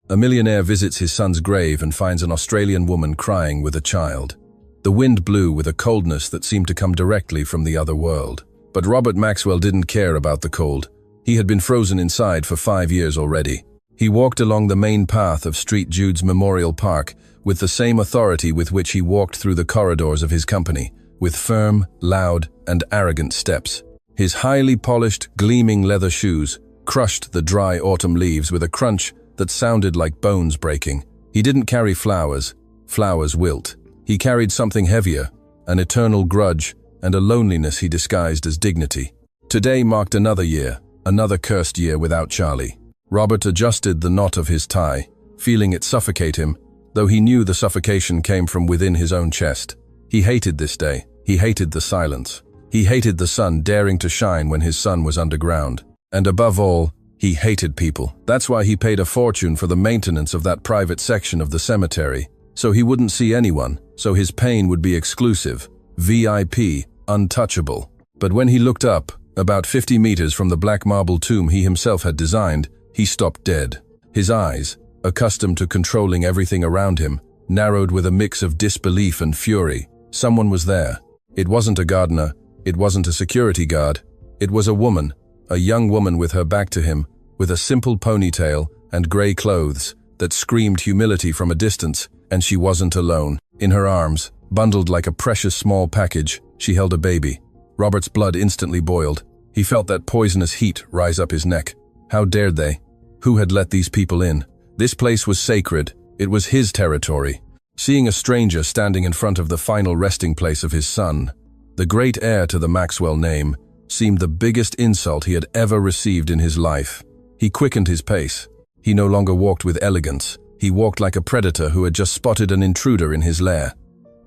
A millionaire visits his son's grave and finds an Australian woman crying with a child. The wind blew with a coldness that seemed to come directly from the other world. But Robert Maxwell didn't care about the cold. He had been frozen inside for 5 years already. He walked along the main path of St. Jude's Memorial Park with the same authority with which he walked through the corridors of his company, with firm, loud, and arrogant steps. His highly polished, gleaming leather shoes crushed the dry autumn leaves with a crunch that sounded like bones breaking. He didn't carry flowers. Flowers wilt. He carried something heavier, an eternal grudge and a loneliness he disguised as dignity. Today marked another year, another cursed year without Charlie. Robert adjusted the knot of his tie, feeling it suffocate him, though he knew the suffocation came from within his own chest. He hated this day. He hated the silence. He hated the sun daring to shine when his son was underground. And above all, he hated people. That's why he paid a fortune for the maintenance of that private section of the cemetery, so he wouldn't see anyone, so his pain would be exclusive, VIP, untouchable. But when he looked up, about 50 meters from the black marble tomb he himself had designed, he stopped dead. His eyes, accustomed to controlling everything around him, narrowed with a mix of disbelief and fury. Someone was there. It wasn't a gardener. It wasn't a security guard. It was a woman, a young woman with her back to him, with a simple ponytail and gray clothes that screamed humility from a distance, and she wasn't alone. In her arms, bundled like a precious small package, she held a baby. Robert's blood instantly boiled. He felt that poisonous heat rise up his neck. How dared they? Who had let these people in? This place was sacred. It was his territory. Seeing a stranger standing in front of the final resting place of his son, the great heir to the Maxwell name, seemed the biggest insult he had ever received in his life. He quickened his pace. He no longer walked with elegance. He walked like a predator who had just spotted an intruder in his lair.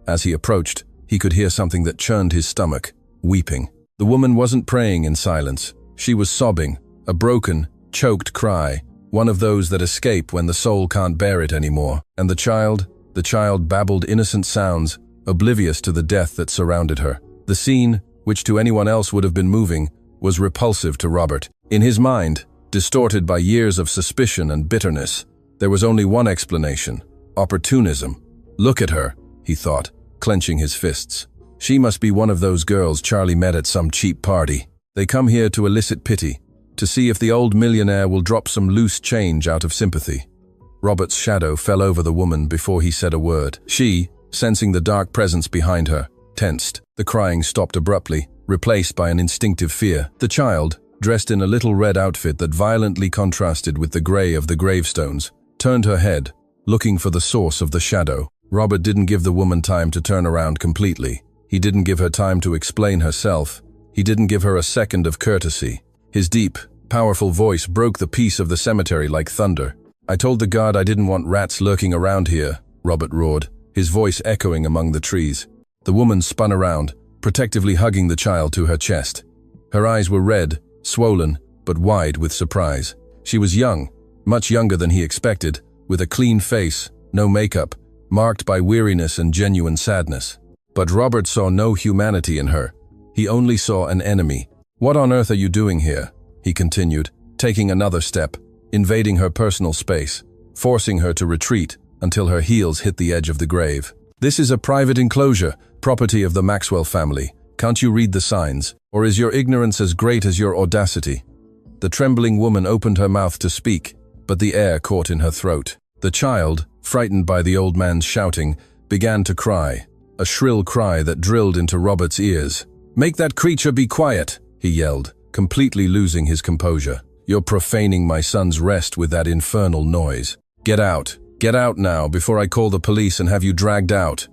As he approached, he could hear something that churned his stomach, weeping. The woman wasn't praying in silence. She was sobbing, a broken, choked cry, one of those that escape when the soul can't bear it anymore. And the child babbled innocent sounds, oblivious to the death that surrounded her. The scene, which to anyone else would have been moving, was repulsive to Robert. In his mind, distorted by years of suspicion and bitterness, there was only one explanation: opportunism. Look at her, he thought, clenching his fists. She must be one of those girls Charlie met at some cheap party. They come here to elicit pity, to see if the old millionaire will drop some loose change out of sympathy. Robert's shadow fell over the woman before he said a word. She, sensing the dark presence behind her, tensed. The crying stopped abruptly, replaced by an instinctive fear. The child, dressed in a little red outfit that violently contrasted with the gray of the gravestones, turned her head, looking for the source of the shadow. Robert didn't give the woman time to turn around completely. He didn't give her time to explain herself. He didn't give her a second of courtesy. His deep, powerful voice broke the peace of the cemetery like thunder. "I told the guard I didn't want rats lurking around here," Robert roared, his voice echoing among the trees. The woman spun around, protectively hugging the child to her chest. Her eyes were red, swollen, but wide with surprise. She was young, much younger than he expected, with a clean face, no makeup, marked by weariness and genuine sadness. But Robert saw no humanity in her. He only saw an enemy. "What on earth are you doing here?" he continued, taking another step, invading her personal space, forcing her to retreat until her heels hit the edge of the grave. "This is a private enclosure, property of the Maxwell family. Can't you read the signs? Or is your ignorance as great as your audacity?" The trembling woman opened her mouth to speak, but the air caught in her throat. The child, frightened by the old man's shouting, began to cry, a shrill cry that drilled into Robert's ears. "Make that creature be quiet," he yelled, completely losing his composure. "You're profaning my son's rest with that infernal noise. Get out. Get out now before I call the police and have you dragged out."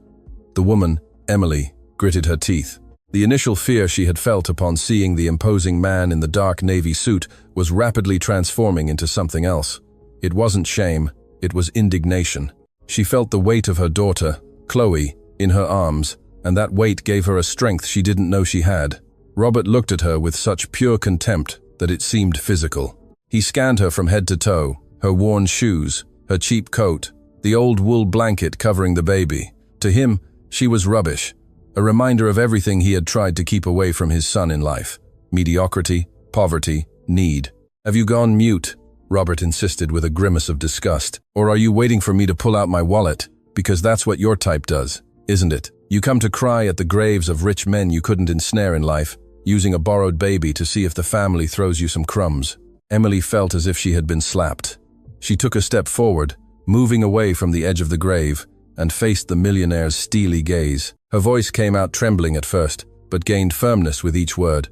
The woman, Emily, gritted her teeth. The initial fear she had felt upon seeing the imposing man in the dark navy suit was rapidly transforming into something else. It wasn't shame, it was indignation. She felt the weight of her daughter, Chloe, in her arms, and that weight gave her a strength she didn't know she had. Robert looked at her with such pure contempt that it seemed physical. He scanned her from head to toe, her worn shoes, her cheap coat, the old wool blanket covering the baby. To him, she was rubbish, a reminder of everything he had tried to keep away from his son in life: mediocrity, poverty, need. "Have you gone mute?" Robert insisted with a grimace of disgust. Or are you waiting for me to pull out my wallet? Because that's what your type does, isn't it? You come to cry at the graves of rich men you couldn't ensnare in life, using a borrowed baby to see if the family throws you some crumbs. Emily felt as if she had been slapped. She took a step forward, moving away from the edge of the grave, and faced the millionaire's steely gaze. Her voice came out trembling at first, but gained firmness with each word.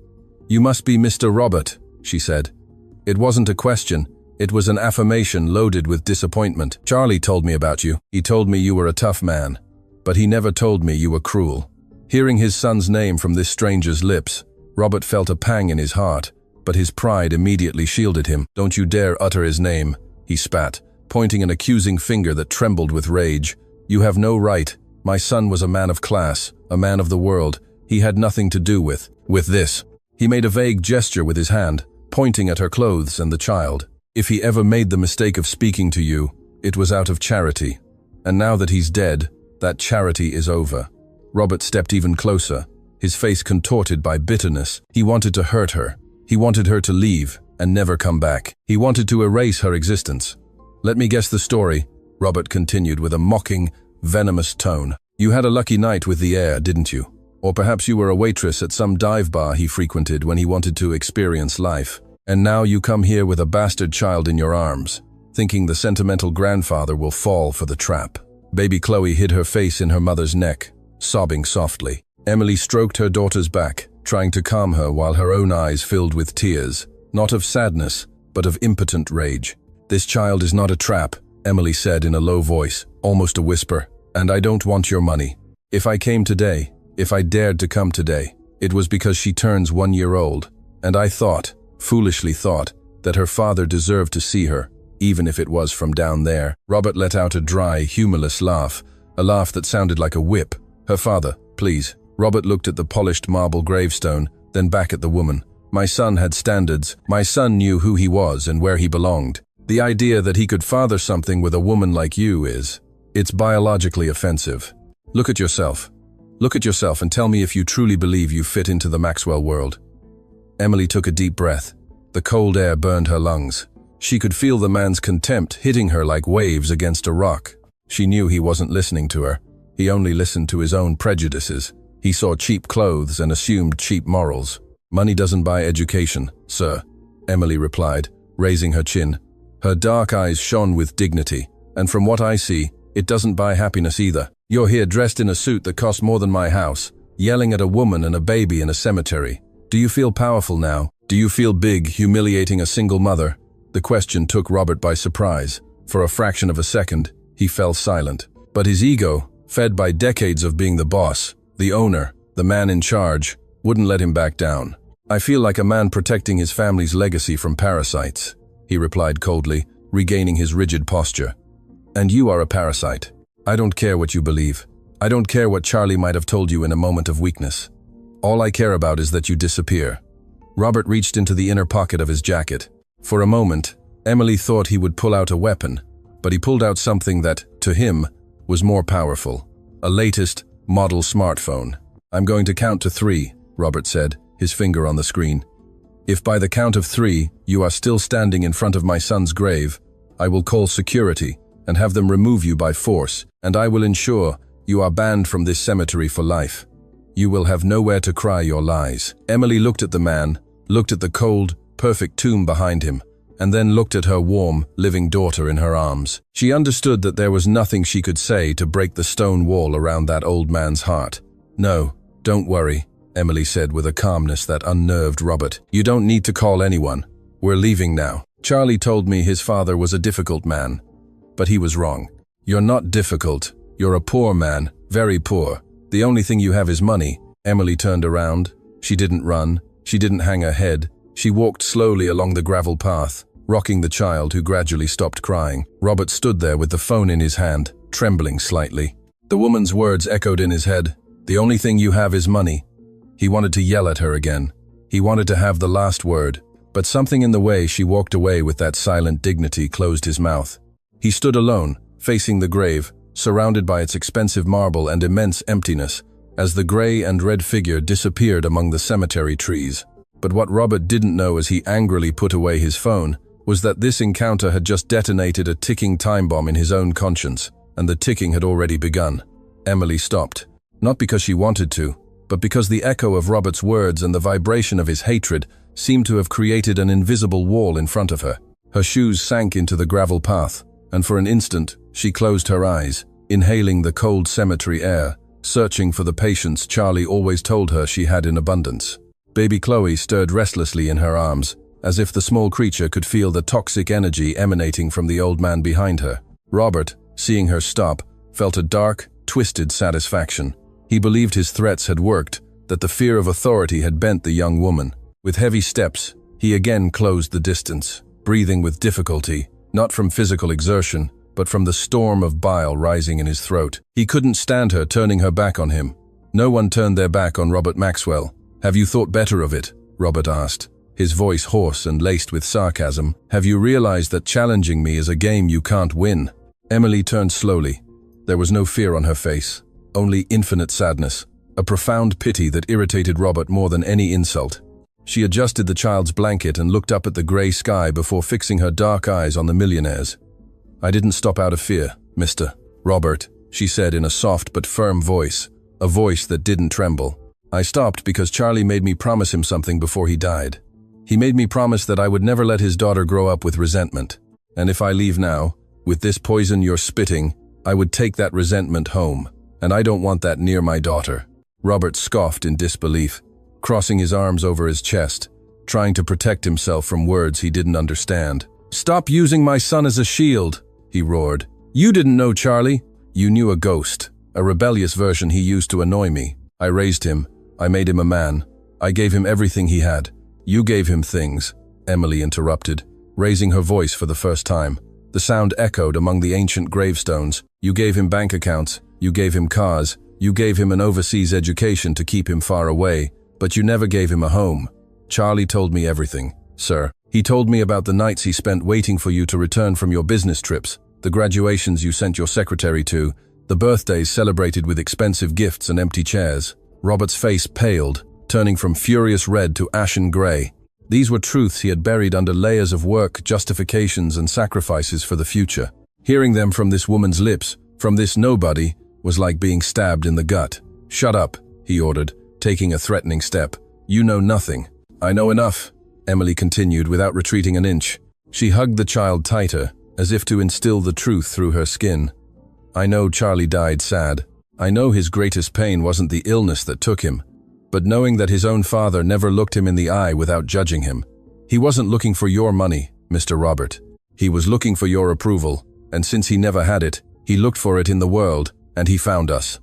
"You must be Mr. Robert," she said. It wasn't a question, it was an affirmation loaded with disappointment. "Charlie told me about you. He told me you were a tough man. But he never told me you were cruel." Hearing his son's name from this stranger's lips, Robert felt a pang in his heart, but his pride immediately shielded him. "Don't you dare utter his name," he spat, pointing an accusing finger that trembled with rage. "You have no right. My son was a man of class, a man of the world. He had nothing to do with this." He made a vague gesture with his hand, pointing at her clothes and the child. "If he ever made the mistake of speaking to you, it was out of charity. And now that he's dead, that charity is over." Robert stepped even closer, his face contorted by bitterness. He wanted to hurt her. He wanted her to leave and never come back. He wanted to erase her existence. "Let me guess the story," Robert continued with a mocking, venomous tone. "You had a lucky night with the heir, didn't you? Or perhaps you were a waitress at some dive bar he frequented when he wanted to experience life. And now you come here with a bastard child in your arms, thinking the sentimental grandfather will fall for the trap." Baby Chloe hid her face in her mother's neck, sobbing softly. Emily stroked her daughter's back, trying to calm her while her own eyes filled with tears, not of sadness, but of impotent rage. "This child is not a trap," Emily said in a low voice, almost a whisper, "and I don't want your money. If I came today, if I dared to come today, it was because she turns 1 year old, and I thought, foolishly thought, that her father deserved to see her, even if it was from down there." Robert let out a dry, humorless laugh, a laugh that sounded like a whip. "Her father, please." Robert looked at the polished marble gravestone, then back at the woman. "My son had standards. My son knew who he was and where he belonged. The idea that he could father something with a woman like you it's biologically offensive. Look at yourself. Look at yourself and tell me if you truly believe you fit into the Maxwell world." Emily took a deep breath. The cold air burned her lungs. She could feel the man's contempt hitting her like waves against a rock. She knew he wasn't listening to her. He only listened to his own prejudices. He saw cheap clothes and assumed cheap morals. "Money doesn't buy education, sir," Emily replied, raising her chin. Her dark eyes shone with dignity. "And from what I see, it doesn't buy happiness either. You're here dressed in a suit that costs more than my house, yelling at a woman and a baby in a cemetery. Do you feel powerful now? Do you feel big, humiliating a single mother?" The question took Robert by surprise. For a fraction of a second, he fell silent. But his ego, fed by decades of being the boss, the owner, the man in charge, wouldn't let him back down. "I feel like a man protecting his family's legacy from parasites," he replied coldly, regaining his rigid posture. "And you are a parasite. I don't care what you believe. I don't care what Charlie might have told you in a moment of weakness. All I care about is that you disappear." Robert reached into the inner pocket of his jacket. For a moment, Emily thought he would pull out a weapon, but he pulled out something that, to him, was more powerful. A latest, model smartphone. "I'm going to count to 3, Robert said, his finger on the screen. "If by the count of 3 you are still standing in front of my son's grave, I will call security and have them remove you by force, and I will ensure you are banned from this cemetery for life. You will have nowhere to cry your lies." Emily looked at the man, looked at the cold, perfect tomb behind him, and then looked at her warm, living daughter in her arms. She understood that there was nothing she could say to break the stone wall around that old man's heart. "No, don't worry," Emily said with a calmness that unnerved Robert. "You don't need to call anyone. We're leaving now. Charlie told me his father was a difficult man, but he was wrong. You're not difficult. You're a poor man, very poor. The only thing you have is money." Emily turned around. She didn't run. She didn't hang her head. She walked slowly along the gravel path, rocking the child who gradually stopped crying. Robert stood there with the phone in his hand, trembling slightly. The woman's words echoed in his head. "The only thing you have is money." He wanted to yell at her again. He wanted to have the last word, but something in the way she walked away with that silent dignity closed his mouth. He stood alone, facing the grave, surrounded by its expensive marble and immense emptiness, as the gray and red figure disappeared among the cemetery trees. But what Robert didn't know as he angrily put away his phone was that this encounter had just detonated a ticking time bomb in his own conscience, and the ticking had already begun. Emily stopped, not because she wanted to, but because the echo of Robert's words and the vibration of his hatred seemed to have created an invisible wall in front of her. Her shoes sank into the gravel path, and for an instant she closed her eyes, inhaling the cold cemetery air, searching for the patience Charlie always told her she had in abundance. Baby Chloe stirred restlessly in her arms, as if the small creature could feel the toxic energy emanating from the old man behind her. Robert, seeing her stop, felt a dark, twisted satisfaction. He believed his threats had worked, that the fear of authority had bent the young woman. With heavy steps, he again closed the distance, breathing with difficulty, not from physical exertion, but from the storm of bile rising in his throat. He couldn't stand her turning her back on him. No one turned their back on Robert Maxwell. "Have you thought better of it?" Robert asked, his voice hoarse and laced with sarcasm. "Have you realized that challenging me is a game you can't win?" Emily turned slowly. There was no fear on her face, only infinite sadness, a profound pity that irritated Robert more than any insult. She adjusted the child's blanket and looked up at the grey sky before fixing her dark eyes on the Millionaire's. "I didn't stop out of fear, Mr. Robert," she said in a soft but firm voice, a voice that didn't tremble. "I stopped because Charlie made me promise him something before he died. He made me promise that I would never let his daughter grow up with resentment. And if I leave now, with this poison you're spitting, I would take that resentment home. And I don't want that near my daughter." Robert scoffed in disbelief, crossing his arms over his chest, trying to protect himself from words he didn't understand. "Stop using my son as a shield," he roared. "You didn't know Charlie. You knew a ghost, a rebellious version he used to annoy me. I raised him. I made him a man. I gave him everything he had. You gave him things," Emily interrupted, raising her voice for the first time. The sound echoed among the ancient gravestones. "You gave him bank accounts. You gave him cars. You gave him an overseas education to keep him far away, but you never gave him a home. Charlie told me everything, sir. He told me about the nights he spent waiting for you to return from your business trips, the graduations you sent your secretary to, the birthdays celebrated with expensive gifts and empty chairs." Robert's face paled, turning from furious red to ashen grey. These were truths he had buried under layers of work, justifications, and sacrifices for the future. Hearing them from this woman's lips, from this nobody, was like being stabbed in the gut. "Shut up," he ordered, taking a threatening step. "You know nothing." "I know enough," Emily continued without retreating an inch. She hugged the child tighter, as if to instill the truth through her skin. "I know Charlie died sad. I know his greatest pain wasn't the illness that took him, but knowing that his own father never looked him in the eye without judging him. He wasn't looking for your money, Mr. Robert. He was looking for your approval, and since he never had it, he looked for it in the world, and he found us."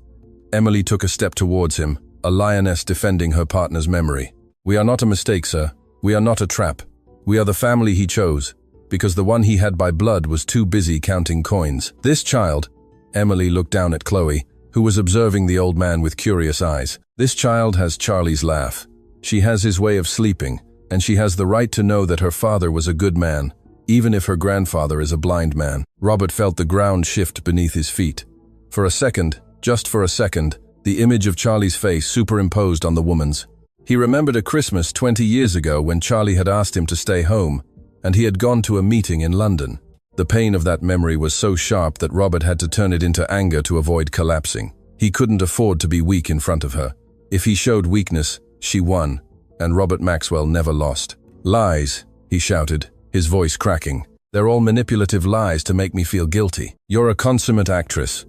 Emily took a step towards him, a lioness defending her partner's memory. "We are not a mistake, sir. We are not a trap. We are the family he chose, because the one he had by blood was too busy counting coins. This child," Emily looked down at Chloe, who was observing the old man with curious eyes. "This child has Charlie's laugh. She has his way of sleeping, and she has the right to know that her father was a good man, even if her grandfather is a blind man." Robert felt the ground shift beneath his feet. For a second, just for a second, the image of Charlie's face superimposed on the woman's. He remembered a Christmas 20 years ago when Charlie had asked him to stay home, and he had gone to a meeting in London. The pain of that memory was so sharp that Robert had to turn it into anger to avoid collapsing. He couldn't afford to be weak in front of her. If he showed weakness, she won, and Robert Maxwell never lost. "Lies," he shouted, his voice cracking. "They're all manipulative lies to make me feel guilty. You're a consummate actress,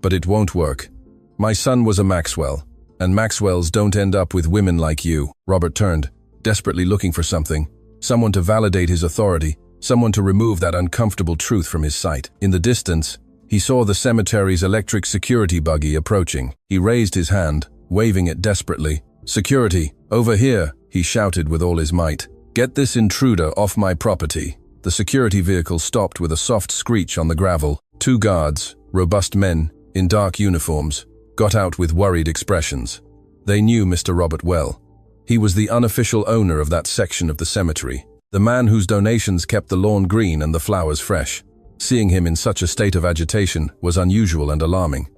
but it won't work. My son was a Maxwell, and Maxwells don't end up with women like you." Robert turned, desperately looking for something, someone to validate his authority, someone to remove that uncomfortable truth from his sight. In the distance, he saw the cemetery's electric security buggy approaching. He raised his hand, waving it desperately. "Security, over here," he shouted with all his might. "Get this intruder off my property." The security vehicle stopped with a soft screech on the gravel. Two guards, robust men, in dark uniforms, got out with worried expressions. They knew Mr. Robert well. He was the unofficial owner of that section of the cemetery, the man whose donations kept the lawn green and the flowers fresh. Seeing him in such a state of agitation was unusual and alarming.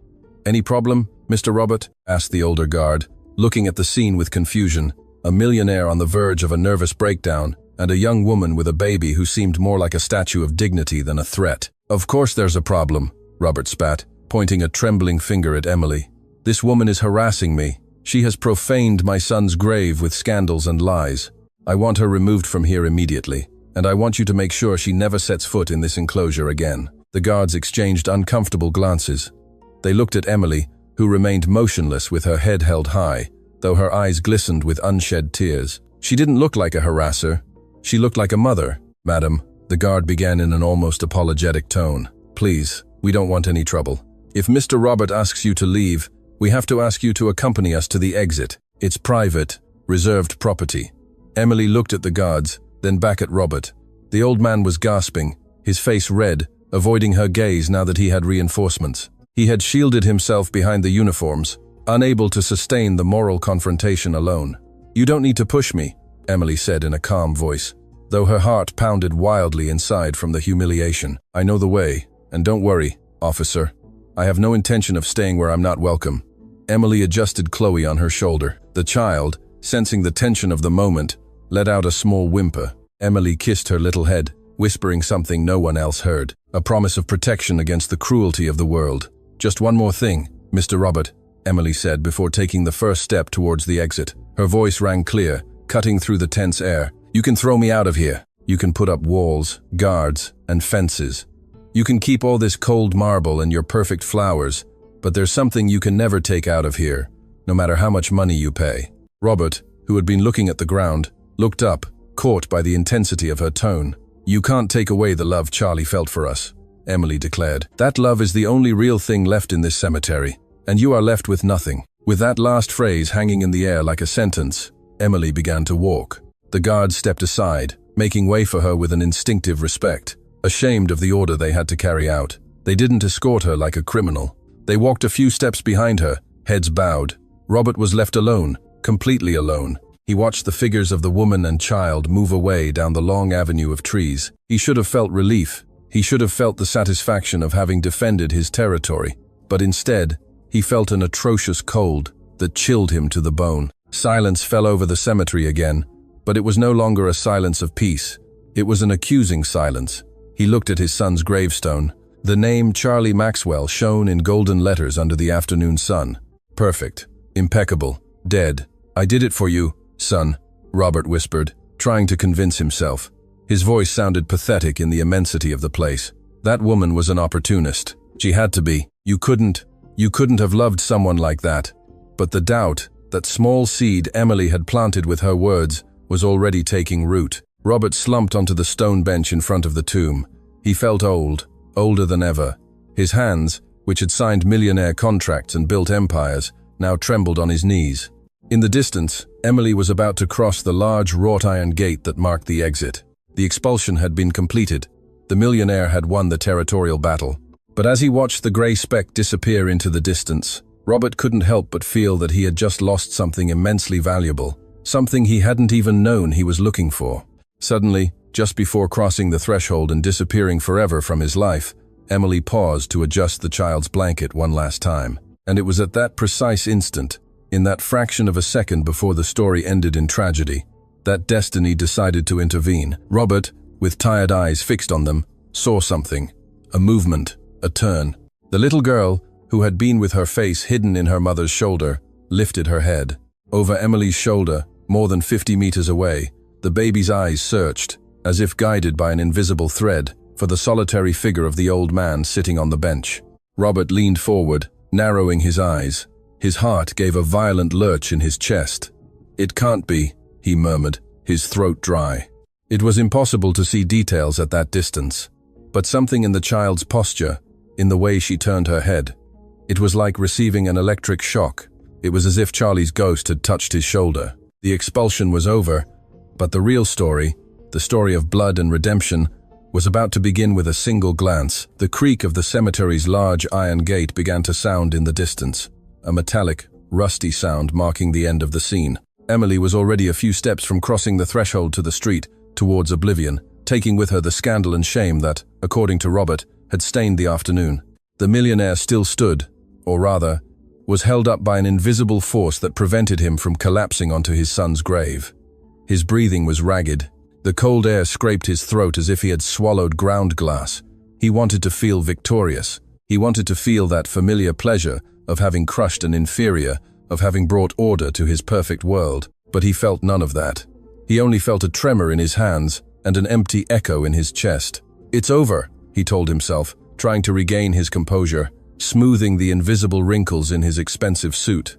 "Any problem, Mr. Robert?" asked the older guard, looking at the scene with confusion, a millionaire on the verge of a nervous breakdown, and a young woman with a baby who seemed more like a statue of dignity than a threat. "Of course there's a problem," Robert spat, pointing a trembling finger at Emily. "This woman is harassing me. She has profaned my son's grave with scandals and lies. I want her removed from here immediately, and I want you to make sure she never sets foot in this enclosure again." The guards exchanged uncomfortable glances. They looked at Emily, who remained motionless with her head held high, though her eyes glistened with unshed tears. She didn't look like a harasser. She looked like a mother. "Madam," the guard began in an almost apologetic tone, "please, we don't want any trouble. If Mr. Robert asks you to leave, we have to ask you to accompany us to the exit. It's private, reserved property." Emily looked at the guards, then back at Robert. The old man was gasping, his face red, avoiding her gaze now that he had reinforcements. He had shielded himself behind the uniforms, unable to sustain the moral confrontation alone. "You don't need to push me," Emily said in a calm voice, though her heart pounded wildly inside from the humiliation. "I know the way, and don't worry, officer. I have no intention of staying where I'm not welcome." Emily adjusted Chloe on her shoulder. The child, sensing the tension of the moment, let out a small whimper. Emily kissed her little head, whispering something no one else heard, a promise of protection against the cruelty of the world. "Just one more thing, Mr. Robert," Emily said before taking the first step towards the exit. Her voice rang clear, cutting through the tense air. "You can throw me out of here. You can put up walls, guards, and fences. You can keep all this cold marble and your perfect flowers, but there's something you can never take out of here, no matter how much money you pay." Robert, who had been looking at the ground, looked up, caught by the intensity of her tone. "You can't take away the love Charlie felt for us," Emily declared. "That love is the only real thing left in this cemetery, and you are left with nothing." With that last phrase hanging in the air like a sentence, Emily began to walk. The guards stepped aside, making way for her with an instinctive respect. Ashamed of the order they had to carry out, they didn't escort her like a criminal. They walked a few steps behind her, heads bowed. Robert was left alone, completely alone. He watched the figures of the woman and child move away down the long avenue of trees. He should have felt relief. He should have felt the satisfaction of having defended his territory. But instead, he felt an atrocious cold that chilled him to the bone. Silence fell over the cemetery again, but it was no longer a silence of peace. It was an accusing silence. He looked at his son's gravestone. The name Charlie Maxwell shone in golden letters under the afternoon sun. Perfect. Impeccable. Dead. "I did it for you, son," Robert whispered, trying to convince himself. His voice sounded pathetic in the immensity of the place. "That woman was an opportunist. She had to be. You couldn't have loved someone like that." But the doubt, that small seed Emily had planted with her words, was already taking root. Robert slumped onto the stone bench in front of the tomb. He felt old, older than ever. His hands, which had signed millionaire contracts and built empires, now trembled on his knees. In the distance, Emily was about to cross the large wrought iron gate that marked the exit. The expulsion had been completed. The millionaire had won the territorial battle. But as he watched the grey speck disappear into the distance, Robert couldn't help but feel that he had just lost something immensely valuable, something he hadn't even known he was looking for. Suddenly, just before crossing the threshold and disappearing forever from his life, Emily paused to adjust the child's blanket one last time. And it was at that precise instant, in that fraction of a second before the story ended in tragedy, that destiny decided to intervene. Robert, with tired eyes fixed on them, saw something. A movement, a turn. The little girl, who had been with her face hidden in her mother's shoulder, lifted her head. Over Emily's shoulder, more than 50 meters away, the baby's eyes searched, as if guided by an invisible thread, for the solitary figure of the old man sitting on the bench. Robert leaned forward, narrowing his eyes. His heart gave a violent lurch in his chest. "It can't be," he murmured, his throat dry. It was impossible to see details at that distance, but something in the child's posture, in the way she turned her head. It was like receiving an electric shock. It was as if Charlie's ghost had touched his shoulder. The expulsion was over, but the real story, the story of blood and redemption, was about to begin with a single glance. The creak of the cemetery's large iron gate began to sound in the distance, a metallic, rusty sound marking the end of the scene. Emily was already a few steps from crossing the threshold to the street, towards oblivion, taking with her the scandal and shame that, according to Robert, had stained the afternoon. The millionaire still stood, or rather, was held up by an invisible force that prevented him from collapsing onto his son's grave. His breathing was ragged. The cold air scraped his throat as if he had swallowed ground glass. He wanted to feel victorious. He wanted to feel that familiar pleasure of having crushed an inferior, of having brought order to his perfect world, but he felt none of that. He only felt a tremor in his hands and an empty echo in his chest. "It's over," he told himself, trying to regain his composure, smoothing the invisible wrinkles in his expensive suit.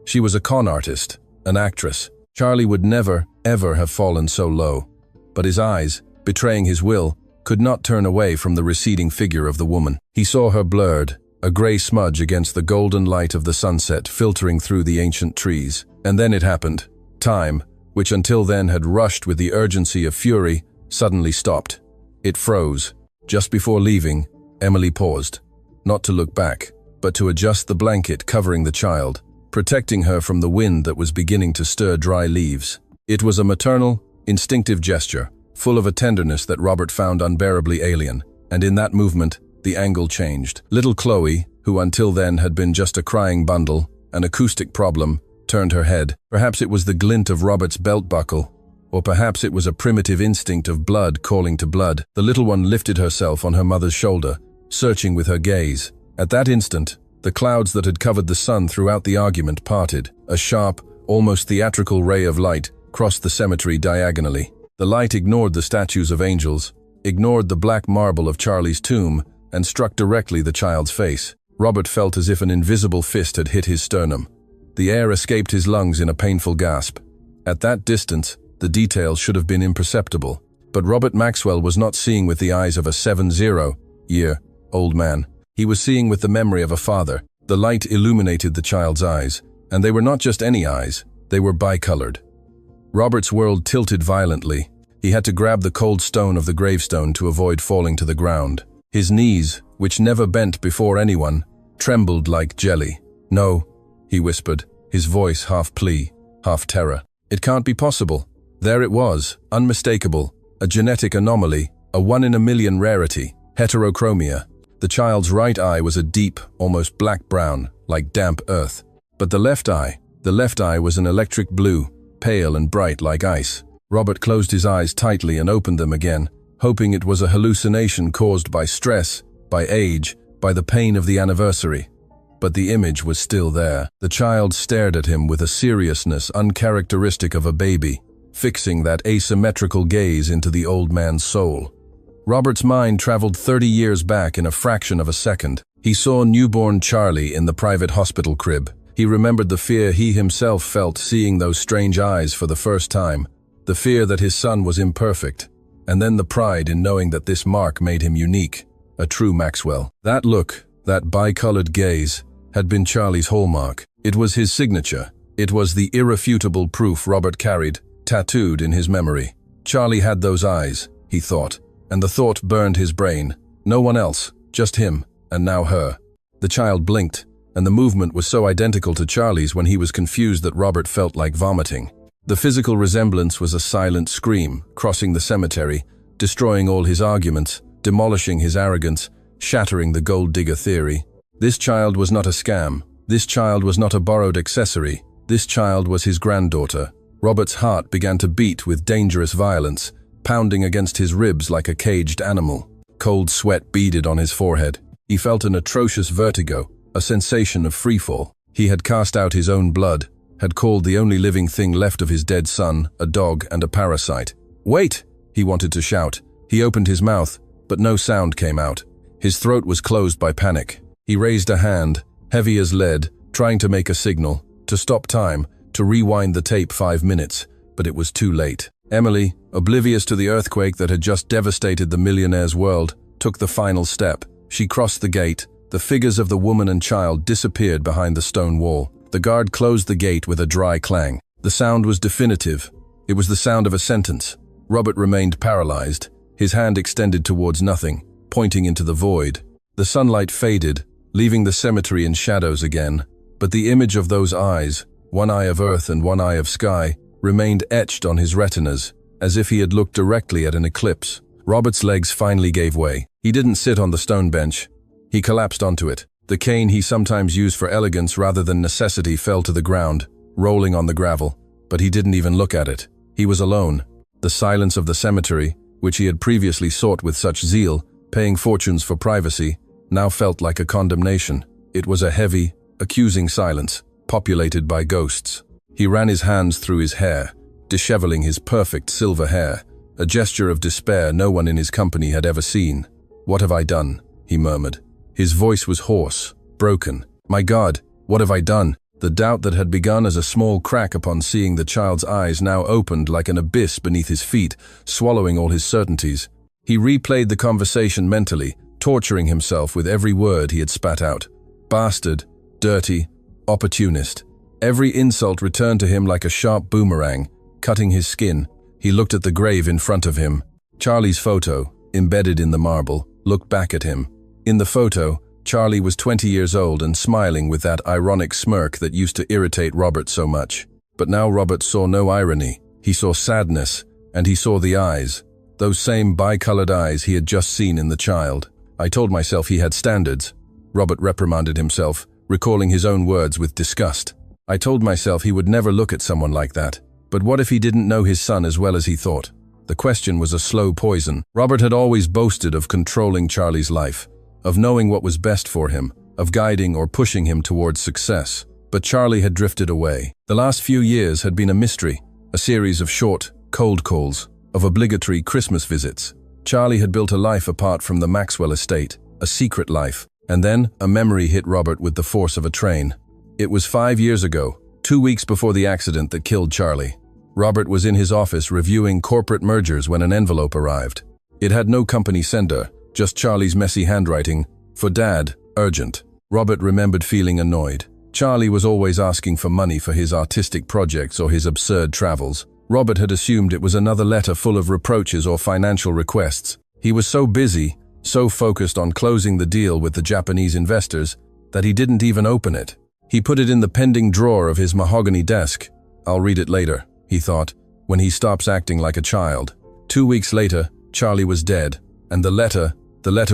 She was a con artist, an actress. Charlie would never, ever have fallen so low. But his eyes, betraying his will, could not turn away from the receding figure of the woman. He saw her blurred, a gray smudge against the golden light of the sunset filtering through the ancient trees. And then it happened. Time, which until then had rushed with the urgency of fury, suddenly stopped. It froze. Just before leaving, Emily paused, not to look back, but to adjust the blanket covering the child, protecting her from the wind that was beginning to stir dry leaves. It was a maternal, instinctive gesture, full of a tenderness that Robert found unbearably alien, and in that movement, the angle changed. Little Chloe, who until then had been just a crying bundle, an acoustic problem, turned her head. Perhaps it was the glint of Robert's belt buckle, or perhaps it was a primitive instinct of blood calling to blood. The little one lifted herself on her mother's shoulder, searching with her gaze. At that instant, the clouds that had covered the sun throughout the argument parted. A sharp, almost theatrical ray of light crossed the cemetery diagonally. The light ignored the statues of angels, ignored the black marble of Charlie's tomb, and struck directly the child's face. Robert felt as if an invisible fist had hit his sternum. The air escaped his lungs in a painful gasp. At that distance, the details should have been imperceptible. But Robert Maxwell was not seeing with the eyes of a 70-year-old man. He was seeing with the memory of a father. The light illuminated the child's eyes, and they were not just any eyes, they were bicolored. Robert's world tilted violently. He had to grab the cold stone of the gravestone to avoid falling to the ground. His knees, which never bent before anyone, trembled like jelly. "No," he whispered, his voice half plea, half terror. "It can't be possible." There it was, unmistakable, a genetic anomaly, a one-in-a-million rarity, heterochromia. The child's right eye was a deep, almost black-brown, like damp earth. But the left eye was an electric blue, pale and bright like ice. Robert closed his eyes tightly and opened them again, hoping it was a hallucination caused by stress, by age, by the pain of the anniversary. But the image was still there. The child stared at him with a seriousness uncharacteristic of a baby, fixing that asymmetrical gaze into the old man's soul. Robert's mind traveled 30 years back in a fraction of a second. He saw newborn Charlie in the private hospital crib. He remembered the fear he himself felt seeing those strange eyes for the first time, the fear that his son was imperfect, and then the pride in knowing that this mark made him unique, a true Maxwell. That look, that bicolored gaze, had been Charlie's hallmark. It was his signature. It was the irrefutable proof Robert carried, tattooed in his memory. Charlie had those eyes, he thought, and the thought burned his brain. No one else, just him, and now her. The child blinked, and the movement was so identical to Charlie's when he was confused that Robert felt like vomiting. The physical resemblance was a silent scream, crossing the cemetery, destroying all his arguments, demolishing his arrogance, shattering the gold digger theory. This child was not a scam. This child was not a borrowed accessory. This child was his granddaughter. Robert's heart began to beat with dangerous violence, pounding against his ribs like a caged animal. Cold sweat beaded on his forehead. He felt an atrocious vertigo, a sensation of freefall. He had cast out his own blood, had called the only living thing left of his dead son a dog and a parasite. "Wait!" he wanted to shout. He opened his mouth, but no sound came out. His throat was closed by panic. He raised a hand, heavy as lead, trying to make a signal, to stop time, to rewind the tape 5 minutes, but it was too late. Emily, oblivious to the earthquake that had just devastated the millionaire's world, took the final step. She crossed the gate. The figures of the woman and child disappeared behind the stone wall. The guard closed the gate with a dry clang. The sound was definitive. It was the sound of a sentence. Robert remained paralyzed, his hand extended towards nothing, pointing into the void. The sunlight faded, leaving the cemetery in shadows again, but the image of those eyes, one eye of earth and one eye of sky, remained etched on his retinas, as if he had looked directly at an eclipse. Robert's legs finally gave way. He didn't sit on the stone bench. He collapsed onto it. The cane he sometimes used for elegance rather than necessity fell to the ground, rolling on the gravel, but he didn't even look at it. He was alone. The silence of the cemetery, which he had previously sought with such zeal, paying fortunes for privacy, now felt like a condemnation. It was a heavy, accusing silence, populated by ghosts. He ran his hands through his hair, disheveling his perfect silver hair, a gesture of despair no one in his company had ever seen. "What have I done?" he murmured. His voice was hoarse, broken. "My God, what have I done?" The doubt that had begun as a small crack upon seeing the child's eyes now opened like an abyss beneath his feet, swallowing all his certainties. He replayed the conversation mentally, torturing himself with every word he had spat out. Bastard, dirty, opportunist. Every insult returned to him like a sharp boomerang, cutting his skin. He looked at the grave in front of him. Charlie's photo, embedded in the marble, looked back at him. In the photo, Charlie was 20 years old and smiling with that ironic smirk that used to irritate Robert so much. But now Robert saw no irony. He saw sadness, and he saw the eyes. Those same bicolored eyes he had just seen in the child. "I told myself he had standards," Robert reprimanded himself, recalling his own words with disgust. "I told myself he would never look at someone like that. But what if he didn't know his son as well as he thought?" The question was a slow poison. Robert had always boasted of controlling Charlie's life, of knowing what was best for him, of guiding or pushing him towards success. But Charlie had drifted away. The last few years had been a mystery, a series of short, cold calls, of obligatory Christmas visits. Charlie had built a life apart from the Maxwell estate, a secret life. And then, a memory hit Robert with the force of a train. It was 5 years ago, 2 weeks before the accident that killed Charlie. Robert was in his office reviewing corporate mergers when an envelope arrived. It had no company sender, just Charlie's messy handwriting, "For Dad, urgent." Robert remembered feeling annoyed. Charlie was always asking for money for his artistic projects or his absurd travels. Robert had assumed it was another letter full of reproaches or financial requests. He was so busy, so focused on closing the deal with the Japanese investors, that he didn't even open it. He put it in the pending drawer of his mahogany desk. "I'll read it later," he thought, when he stops acting like a child. 2 weeks later, Charlie was dead, and the letter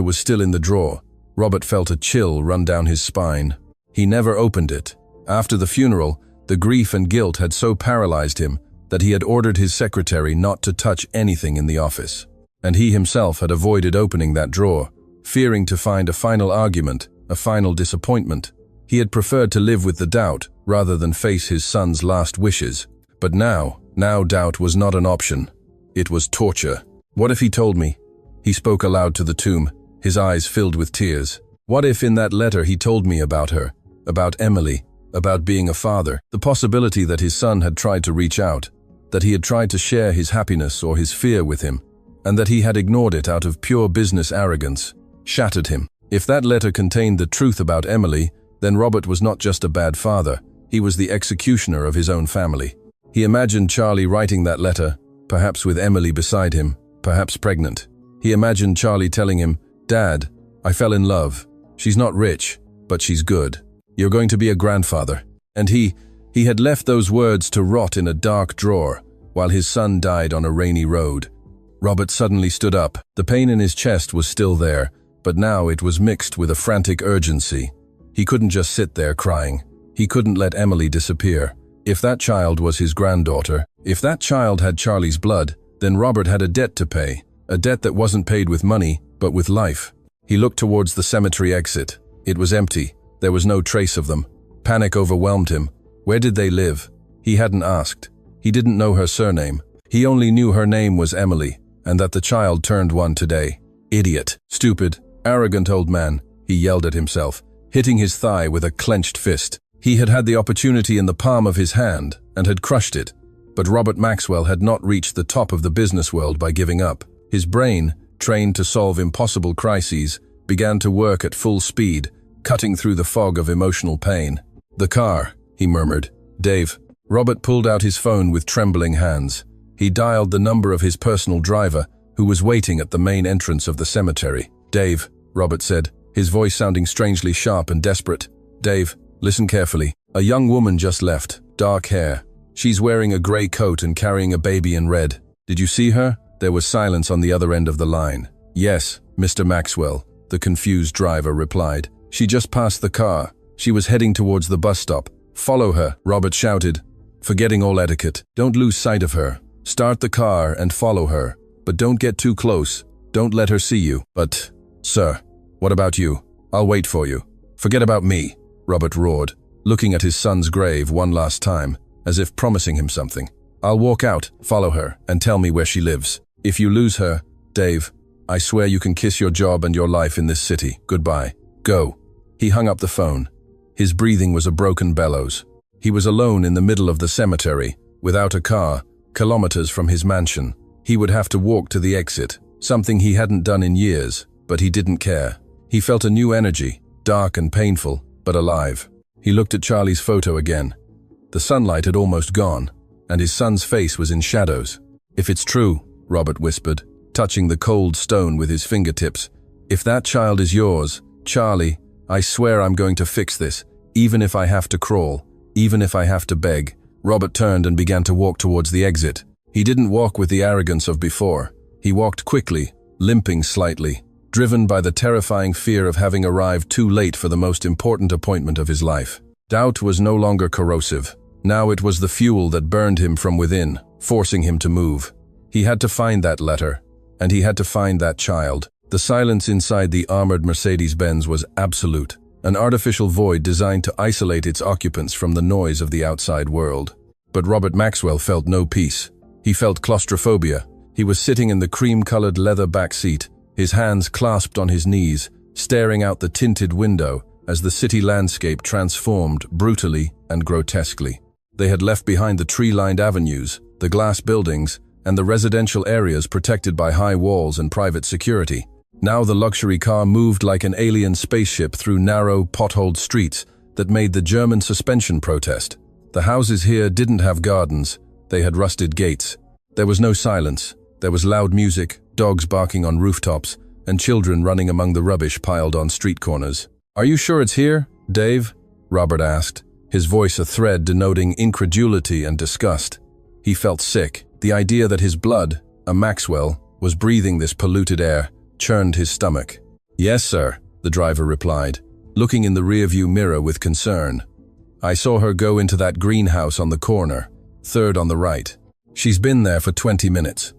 was still in the drawer. Robert felt a chill run down his spine. He never opened it. After the funeral, the grief and guilt had so paralyzed him that he had ordered his secretary not to touch anything in the office. And he himself had avoided opening that drawer, fearing to find a final argument, a final disappointment. He had preferred to live with the doubt rather than face his son's last wishes. But now doubt was not an option. It was torture. "What if he told me?" He spoke aloud to the tomb, his eyes filled with tears. "What if in that letter he told me about her, about Emily, about being a father, the possibility that his son had tried to reach out, that he had tried to share his happiness or his fear with him, and that he had ignored it out of pure business arrogance, shattered him. If that letter contained the truth about Emily, then Robert was not just a bad father, he was the executioner of his own family. He imagined Charlie writing that letter, perhaps with Emily beside him, perhaps pregnant. He imagined Charlie telling him, "Dad, I fell in love. She's not rich, but she's good. You're going to be a grandfather." And he had left those words to rot in a dark drawer, while his son died on a rainy road. Robert suddenly stood up. The pain in his chest was still there, but now it was mixed with a frantic urgency. He couldn't just sit there crying. He couldn't let Emily disappear. If that child was his granddaughter, if that child had Charlie's blood, then Robert had a debt to pay, a debt that wasn't paid with money, but with life. He looked towards the cemetery exit. It was empty. There was no trace of them. Panic overwhelmed him. Where did they live? He hadn't asked. He didn't know her surname. He only knew her name was Emily, and that the child turned one today. Idiot, stupid, arrogant old man, he yelled at himself, hitting his thigh with a clenched fist. He had had the opportunity in the palm of his hand and had crushed it, but Robert Maxwell had not reached the top of the business world by giving up. His brain, trained to solve impossible crises, began to work at full speed, cutting through the fog of emotional pain. "The car," he murmured. "Dave." Robert pulled out his phone with trembling hands. He dialed the number of his personal driver, who was waiting at the main entrance of the cemetery. "Dave," Robert said, his voice sounding strangely sharp and desperate. "Dave, listen carefully. A young woman just left, dark hair. She's wearing a gray coat and carrying a baby in red. Did you see her?" There was silence on the other end of the line. "Yes, Mr. Maxwell," the confused driver replied. "She just passed the car. She was heading towards the bus stop." "Follow her," Robert shouted, forgetting all etiquette. "Don't lose sight of her." Start the car and follow her, but don't get too close. Don't let her see you. But, sir, what about you? I'll wait for you. Forget about me, Robert roared, looking at his son's grave one last time, as if promising him something. I'll walk out, follow her, and tell me where she lives. If you lose her, Dave, I swear you can kiss your job and your life in this city. Goodbye. Go. He hung up the phone. His breathing was a broken bellows. He was alone in the middle of the cemetery, without a car, kilometers from his mansion. He would have to walk to the exit, something he hadn't done in years, but he didn't care. He felt a new energy, dark and painful, but alive. He looked at Charlie's photo again. The sunlight had almost gone, and his son's face was in shadows. If it's true, Robert whispered, touching the cold stone with his fingertips. If that child is yours, Charlie, I swear I'm going to fix this, even if I have to crawl, even if I have to beg. Robert turned and began to walk towards the exit. He didn't walk with the arrogance of before. He walked quickly, limping slightly, driven by the terrifying fear of having arrived too late for the most important appointment of his life. Doubt was no longer corrosive. Now it was the fuel that burned him from within, forcing him to move. He had to find that letter, and he had to find that child. The silence inside the armored Mercedes-Benz was absolute, an artificial void designed to isolate its occupants from the noise of the outside world. But Robert Maxwell felt no peace. He felt claustrophobia. He was sitting in the cream-colored leather back seat, his hands clasped on his knees, staring out the tinted window as the city landscape transformed brutally and grotesquely. They had left behind the tree-lined avenues, the glass buildings, and the residential areas protected by high walls and private security. Now the luxury car moved like an alien spaceship through narrow, potholed streets that made the German suspension protest. The houses here didn't have gardens, they had rusted gates. There was no silence. There was loud music, dogs barking on rooftops, and children running among the rubbish piled on street corners. "Are you sure it's here, Dave?" Robert asked, his voice a thread denoting incredulity and disgust. He felt sick. The idea that his blood, a Maxwell, was breathing this polluted air churned his stomach. "Yes, sir," the driver replied, looking in the rearview mirror with concern. "I saw her go into that greenhouse on the corner, third on the right. She's been there for 20 minutes.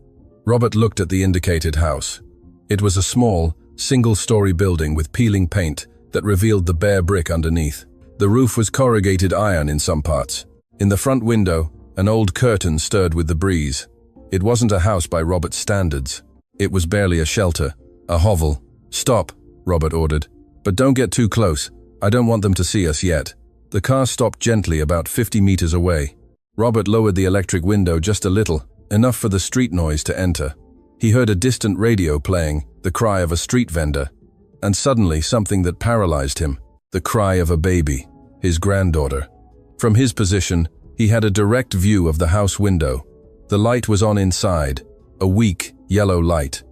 Robert looked at the indicated house. It was a small, single-story building with peeling paint that revealed the bare brick underneath. The roof was corrugated iron in some parts. In the front window, an old curtain stirred with the breeze. It wasn't a house by Robert's standards. It was barely a shelter, a hovel. "Stop," Robert ordered. "But don't get too close. I don't want them to see us yet." The car stopped gently about 50 meters away. Robert lowered the electric window just a little, enough for the street noise to enter. He heard a distant radio playing, the cry of a street vendor. And suddenly something that paralyzed him, the cry of a baby, his granddaughter. From his position, he had a direct view of the house window. The light was on inside, a weak, yellow light.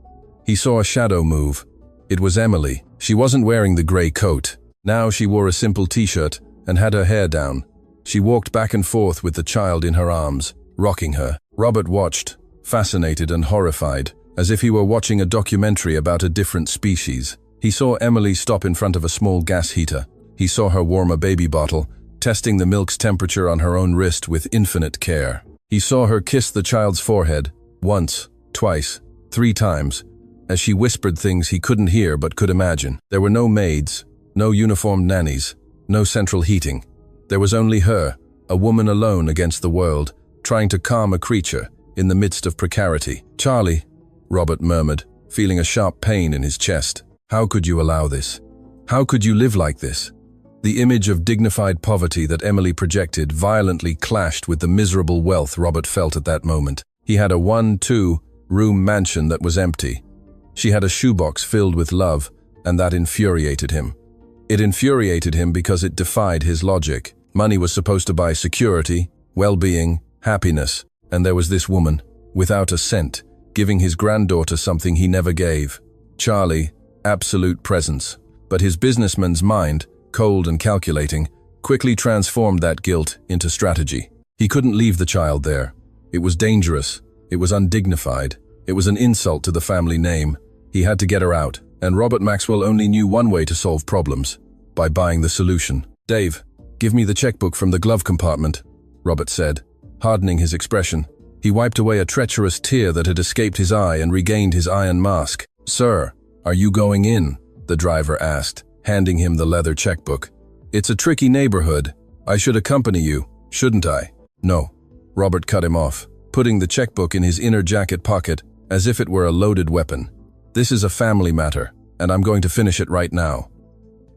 He saw a shadow move. It was Emily. She wasn't wearing the gray coat. Now she wore a simple t-shirt and had her hair down. She walked back and forth with the child in her arms, rocking her. Robert watched, fascinated and horrified, as if he were watching a documentary about a different species. He saw Emily stop in front of a small gas heater. He saw her warm a baby bottle, testing the milk's temperature on her own wrist with infinite care. He saw her kiss the child's forehead, once, twice, 3 times, as she whispered things he couldn't hear but could imagine. There were no maids, no uniformed nannies, no central heating. There was only her, a woman alone against the world, trying to calm a creature in the midst of precarity. "Charlie," Robert murmured, feeling a sharp pain in his chest. "How could you allow this? How could you live like this?" The image of dignified poverty that Emily projected violently clashed with the miserable wealth Robert felt at that moment. He had a 1-2-room mansion that was empty. She had a shoebox filled with love, and that infuriated him. It infuriated him because it defied his logic. Money was supposed to buy security, well-being, happiness, and there was this woman, without a cent, giving his granddaughter something he never gave. Charlie, absolute presence. But his businessman's mind, cold and calculating, quickly transformed that guilt into strategy. He couldn't leave the child there. It was dangerous. It was undignified. It was an insult to the family name. He had to get her out, and Robert Maxwell only knew one way to solve problems: by buying the solution. "Dave, give me the checkbook from the glove compartment," Robert said, hardening his expression. He wiped away a treacherous tear that had escaped his eye and regained his iron mask. "Sir, are you going in?" the driver asked, handing him the leather checkbook. "It's a tricky neighborhood. I should accompany you, shouldn't I?" "No." Robert cut him off, putting the checkbook in his inner jacket pocket as if it were a loaded weapon. "This is a family matter, and I'm going to finish it right now.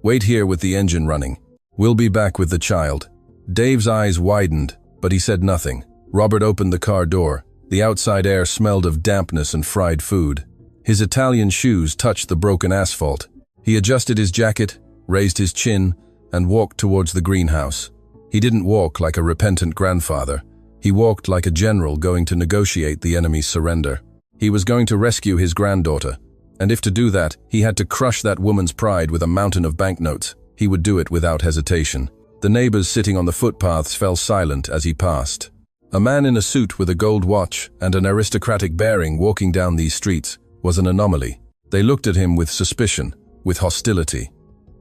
Wait here with the engine running. We'll be back with the child." Dave's eyes widened, but he said nothing. Robert opened the car door. The outside air smelled of dampness and fried food. His Italian shoes touched the broken asphalt. He adjusted his jacket, raised his chin, and walked towards the greenhouse. He didn't walk like a repentant grandfather. He walked like a general going to negotiate the enemy's surrender. He was going to rescue his granddaughter, and if to do that, he had to crush that woman's pride with a mountain of banknotes. He would do it without hesitation. The neighbors sitting on the footpaths fell silent as he passed. A man in a suit with a gold watch and an aristocratic bearing walking down these streets was an anomaly. They looked at him with suspicion, with hostility.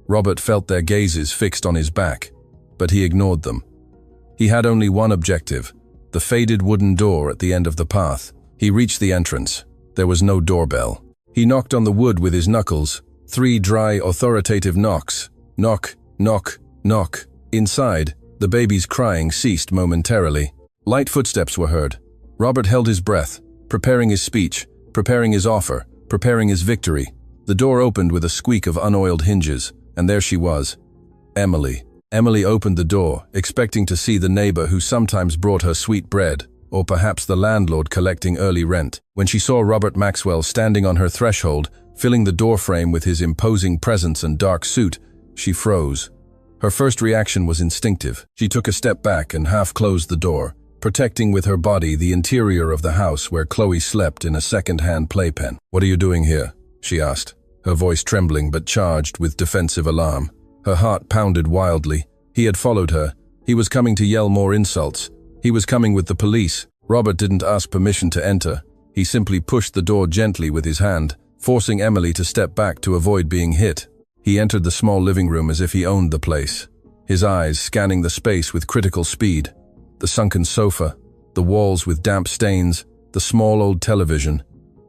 Robert felt their gazes fixed on his back, but he ignored them. He had only one objective, the faded wooden door at the end of the path. He reached the entrance. There was no doorbell. He knocked on the wood with his knuckles, 3 dry, authoritative knocks. Knock, knock, knock. Inside, the baby's crying ceased momentarily. Light footsteps were heard. Robert held his breath, preparing his speech, preparing his offer, preparing his victory. The door opened with a squeak of unoiled hinges, and there she was, Emily. Emily opened the door, expecting to see the neighbor who sometimes brought her sweet bread, or perhaps the landlord collecting early rent. When she saw Robert Maxwell standing on her threshold, filling the doorframe with his imposing presence and dark suit, she froze. Her first reaction was instinctive. She took a step back and half closed the door, protecting with her body the interior of the house where Chloe slept in a second-hand playpen. "What are you doing here?" she asked, her voice trembling but charged with defensive alarm. Her heart pounded wildly. He had followed her. He was coming to yell more insults. He was coming with the police. Robert didn't ask permission to enter. He simply pushed the door gently with his hand, forcing Emily to step back to avoid being hit. He entered the small living room as if he owned the place, his eyes scanning the space with critical speed. The sunken sofa, the walls with damp stains, the small old television,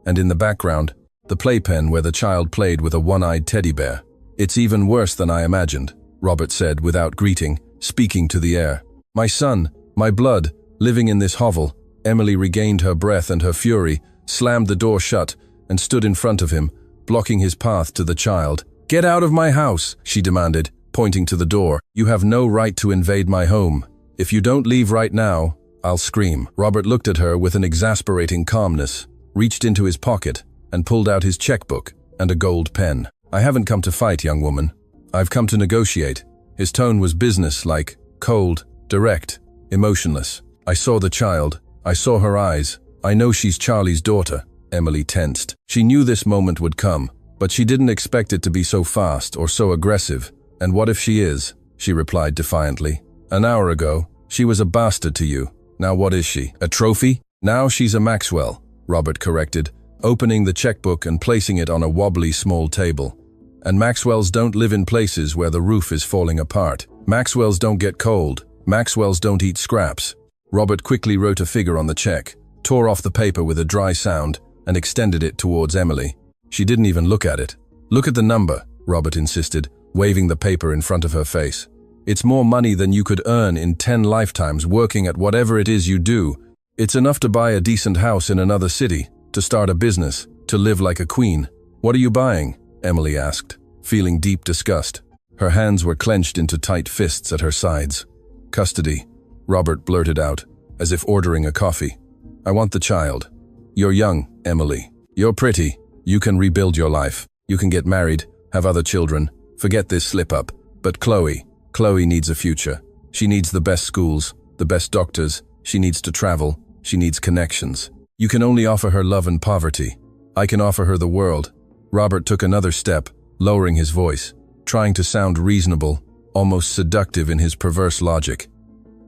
and in the background, the playpen where the child played with a one-eyed teddy bear. "It's even worse than I imagined," Robert said without greeting, speaking to the air. "My son, my blood, living in this hovel." Emily regained her breath and her fury, slammed the door shut, and stood in front of him, blocking his path to the child. "Get out of my house," she demanded, pointing to the door. "You have no right to invade my home. If you don't leave right now, I'll scream." Robert looked at her with an exasperating calmness, reached into his pocket, and pulled out his checkbook and a gold pen. "I haven't come to fight, young woman. I've come to negotiate." His tone was business-like, cold, direct, emotionless. "I saw the child. I saw her eyes. I know she's Charlie's daughter." Emily tensed. She knew this moment would come, but she didn't expect it to be so fast or so aggressive. "And what if she is?" she replied defiantly. "An hour ago, she was a bastard to you. Now what is she? A trophy? Now she's a Maxwell," Robert corrected, opening the checkbook and placing it on a wobbly small table. "And Maxwells don't live in places where the roof is falling apart. Maxwells don't get cold. Maxwells don't eat scraps." Robert quickly wrote a figure on the check, tore off the paper with a dry sound, and extended it towards Emily. She didn't even look at it. "Look at the number," Robert insisted, waving the paper in front of her face. "It's more money than you could earn in 10 lifetimes working at whatever it is you do. It's enough to buy a decent house in another city, to start a business, to live like a queen." "What are you buying?" Emily asked, feeling deep disgust. Her hands were clenched into tight fists at her sides. "Custody," Robert blurted out, as if ordering a coffee. "I want the child." "You're young, Emily. You're pretty. You can rebuild your life. You can get married, have other children. Forget this slip-up. But Chloe needs a future. She needs the best schools, the best doctors. She needs to travel. She needs connections. You can only offer her love and poverty. I can offer her the world." Robert took another step, lowering his voice, trying to sound reasonable, almost seductive in his perverse logic.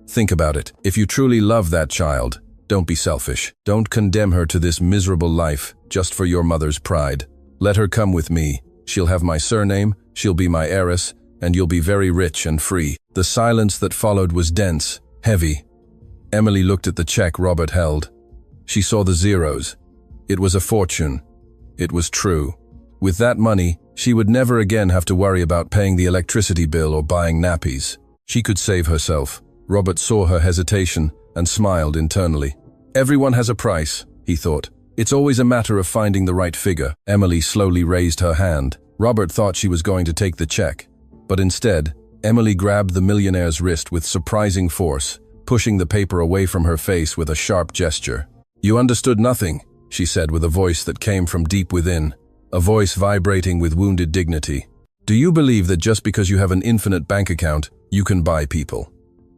"Think about it. If you truly love that child, don't be selfish. Don't condemn her to this miserable life just for your mother's pride. Let her come with me. She'll have my surname, she'll be my heiress, and you'll be very rich and free." The silence that followed was dense, heavy. Emily looked at the check Robert held. She saw the zeros. It was a fortune. It was true. With that money, she would never again have to worry about paying the electricity bill or buying nappies. She could save herself. Robert saw her hesitation and smiled internally. Everyone has a price, he thought. It's always a matter of finding the right figure. Emily slowly raised her hand. Robert thought she was going to take the check, but instead, Emily grabbed the millionaire's wrist with surprising force, pushing the paper away from her face with a sharp gesture. "You understood nothing," she said with a voice that came from deep within, a voice vibrating with wounded dignity. "Do you believe that just because you have an infinite bank account, you can buy people?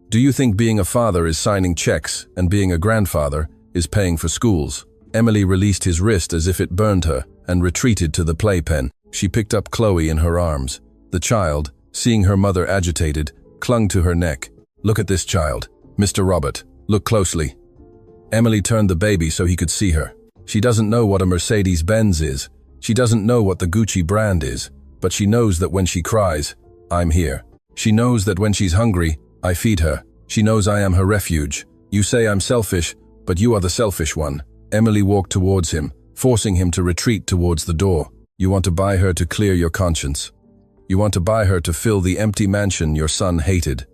Do you think being a father is signing checks and being a grandfather is paying for schools?" Emily released his wrist as if it burned her and retreated to the playpen. She picked up Chloe in her arms. The child, seeing her mother agitated, clung to her neck. "Look at this child. Mr. Robert, look closely." Emily turned the baby so he could see her. She doesn't know what a Mercedes-Benz is. She doesn't know what the Gucci brand is, but she knows that when she cries, I'm here. She knows that when she's hungry, I feed her. She knows I am her refuge. You say I'm selfish, but you are the selfish one. Emily walked towards him, forcing him to retreat towards the door. You want to buy her to clear your conscience. You want to buy her to fill the empty mansion your son hated.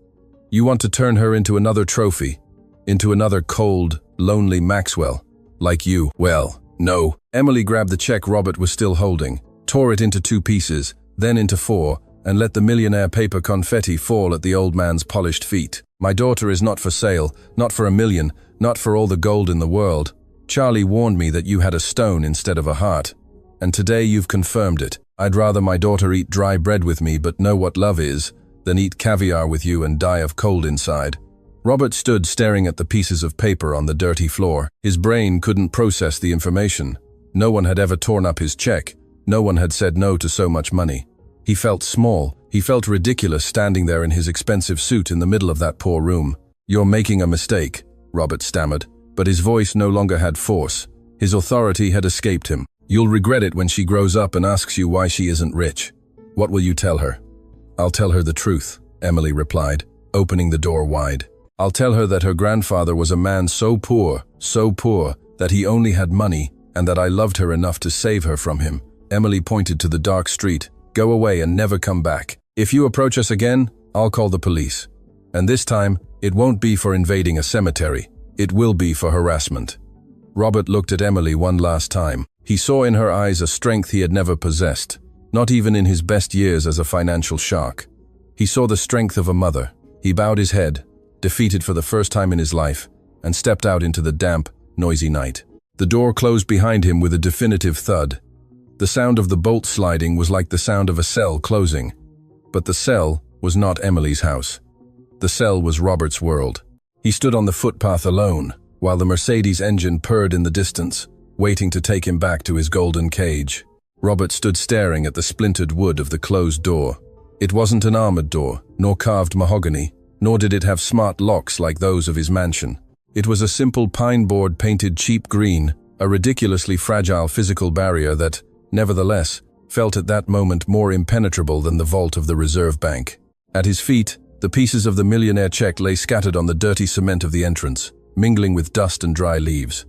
You want to turn her into another trophy, into another cold, lonely Maxwell, like you. Well, no. Emily grabbed the check Robert was still holding, tore it into 2 pieces, then into 4, and let the millionaire paper confetti fall at the old man's polished feet. My daughter is not for sale, not for $1 million, not for all the gold in the world. Charlie warned me that you had a stone instead of a heart. And today you've confirmed it. I'd rather my daughter eat dry bread with me but know what love is, than eat caviar with you and die of cold inside. Robert stood staring at the pieces of paper on the dirty floor. His brain couldn't process the information. No one had ever torn up his check. No one had said no to so much money. He felt small. He felt ridiculous standing there in his expensive suit in the middle of that poor room. "You're making a mistake," Robert stammered, but his voice no longer had force. His authority had escaped him. "You'll regret it when she grows up and asks you why she isn't rich. What will you tell her?" "I'll tell her the truth," Emily replied, opening the door wide. "I'll tell her that her grandfather was a man so poor, that he only had money, and that I loved her enough to save her from him." Emily pointed to the dark street. "Go away and never come back. If you approach us again, I'll call the police. And this time, it won't be for invading a cemetery. It will be for harassment." Robert looked at Emily one last time. He saw in her eyes a strength he had never possessed, not even in his best years as a financial shark. He saw the strength of a mother. He bowed his head, defeated for the first time in his life, and stepped out into the damp, noisy night. The door closed behind him with a definitive thud. The sound of the bolt sliding was like the sound of a cell closing. But the cell was not Emily's house. The cell was Robert's world. He stood on the footpath alone, while the Mercedes engine purred in the distance, waiting to take him back to his golden cage. Robert stood staring at the splintered wood of the closed door. It wasn't an armored door, nor carved mahogany, nor did it have smart locks like those of his mansion. It was a simple pine board painted cheap green, a ridiculously fragile physical barrier that, nevertheless, felt at that moment more impenetrable than the vault of the Reserve Bank. At his feet, the pieces of the millionaire check lay scattered on the dirty cement of the entrance, mingling with dust and dry leaves.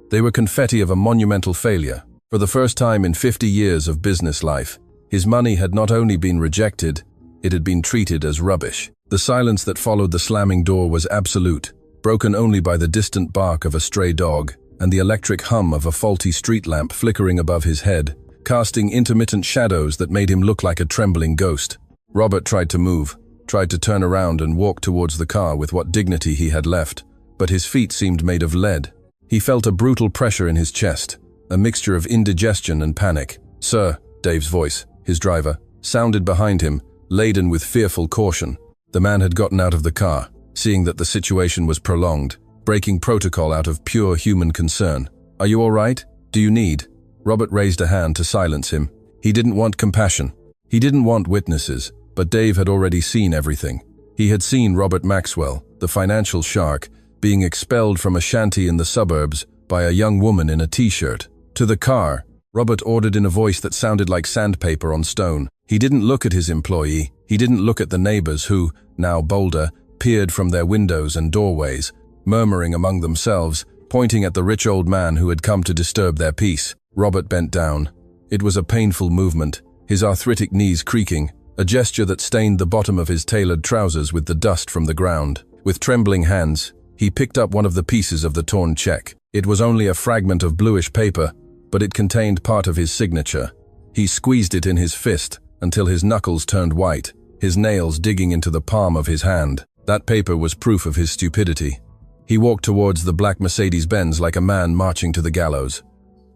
They were confetti of a monumental failure. For the first time in 50 years of business life, his money had not only been rejected, it had been treated as rubbish. The silence that followed the slamming door was absolute, broken only by the distant bark of a stray dog and the electric hum of a faulty street lamp flickering above his head, casting intermittent shadows that made him look like a trembling ghost. Robert tried to move, tried to turn around and walk towards the car with what dignity he had left, but his feet seemed made of lead. He felt a brutal pressure in his chest, a mixture of indigestion and panic. "Sir," Dave's voice, his driver, sounded behind him, laden with fearful caution. The man had gotten out of the car, seeing that the situation was prolonged, breaking protocol out of pure human concern. "Are you all right? Do you need?" Robert raised a hand to silence him. He didn't want compassion. He didn't want witnesses, but Dave had already seen everything. He had seen Robert Maxwell, the financial shark, being expelled from a shanty in the suburbs by a young woman in a t-shirt. "To the car," Robert ordered in a voice that sounded like sandpaper on stone. He didn't look at his employee. He didn't look at the neighbors who, now bolder, peered from their windows and doorways, murmuring among themselves, pointing at the rich old man who had come to disturb their peace. Robert bent down. It was a painful movement, his arthritic knees creaking, a gesture that stained the bottom of his tailored trousers with the dust from the ground. With trembling hands, he picked up one of the pieces of the torn check. It was only a fragment of bluish paper, but it contained part of his signature. He squeezed it in his fist until his knuckles turned white, his nails digging into the palm of his hand. That paper was proof of his stupidity. He walked towards the black Mercedes-Benz like a man marching to the gallows.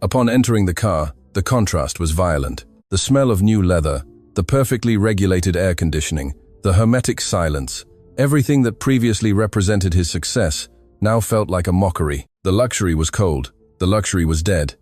Upon entering the car, the contrast was violent. The smell of new leather, the perfectly regulated air conditioning, the hermetic silence, everything that previously represented his success now felt like a mockery. The luxury was cold. The luxury was dead.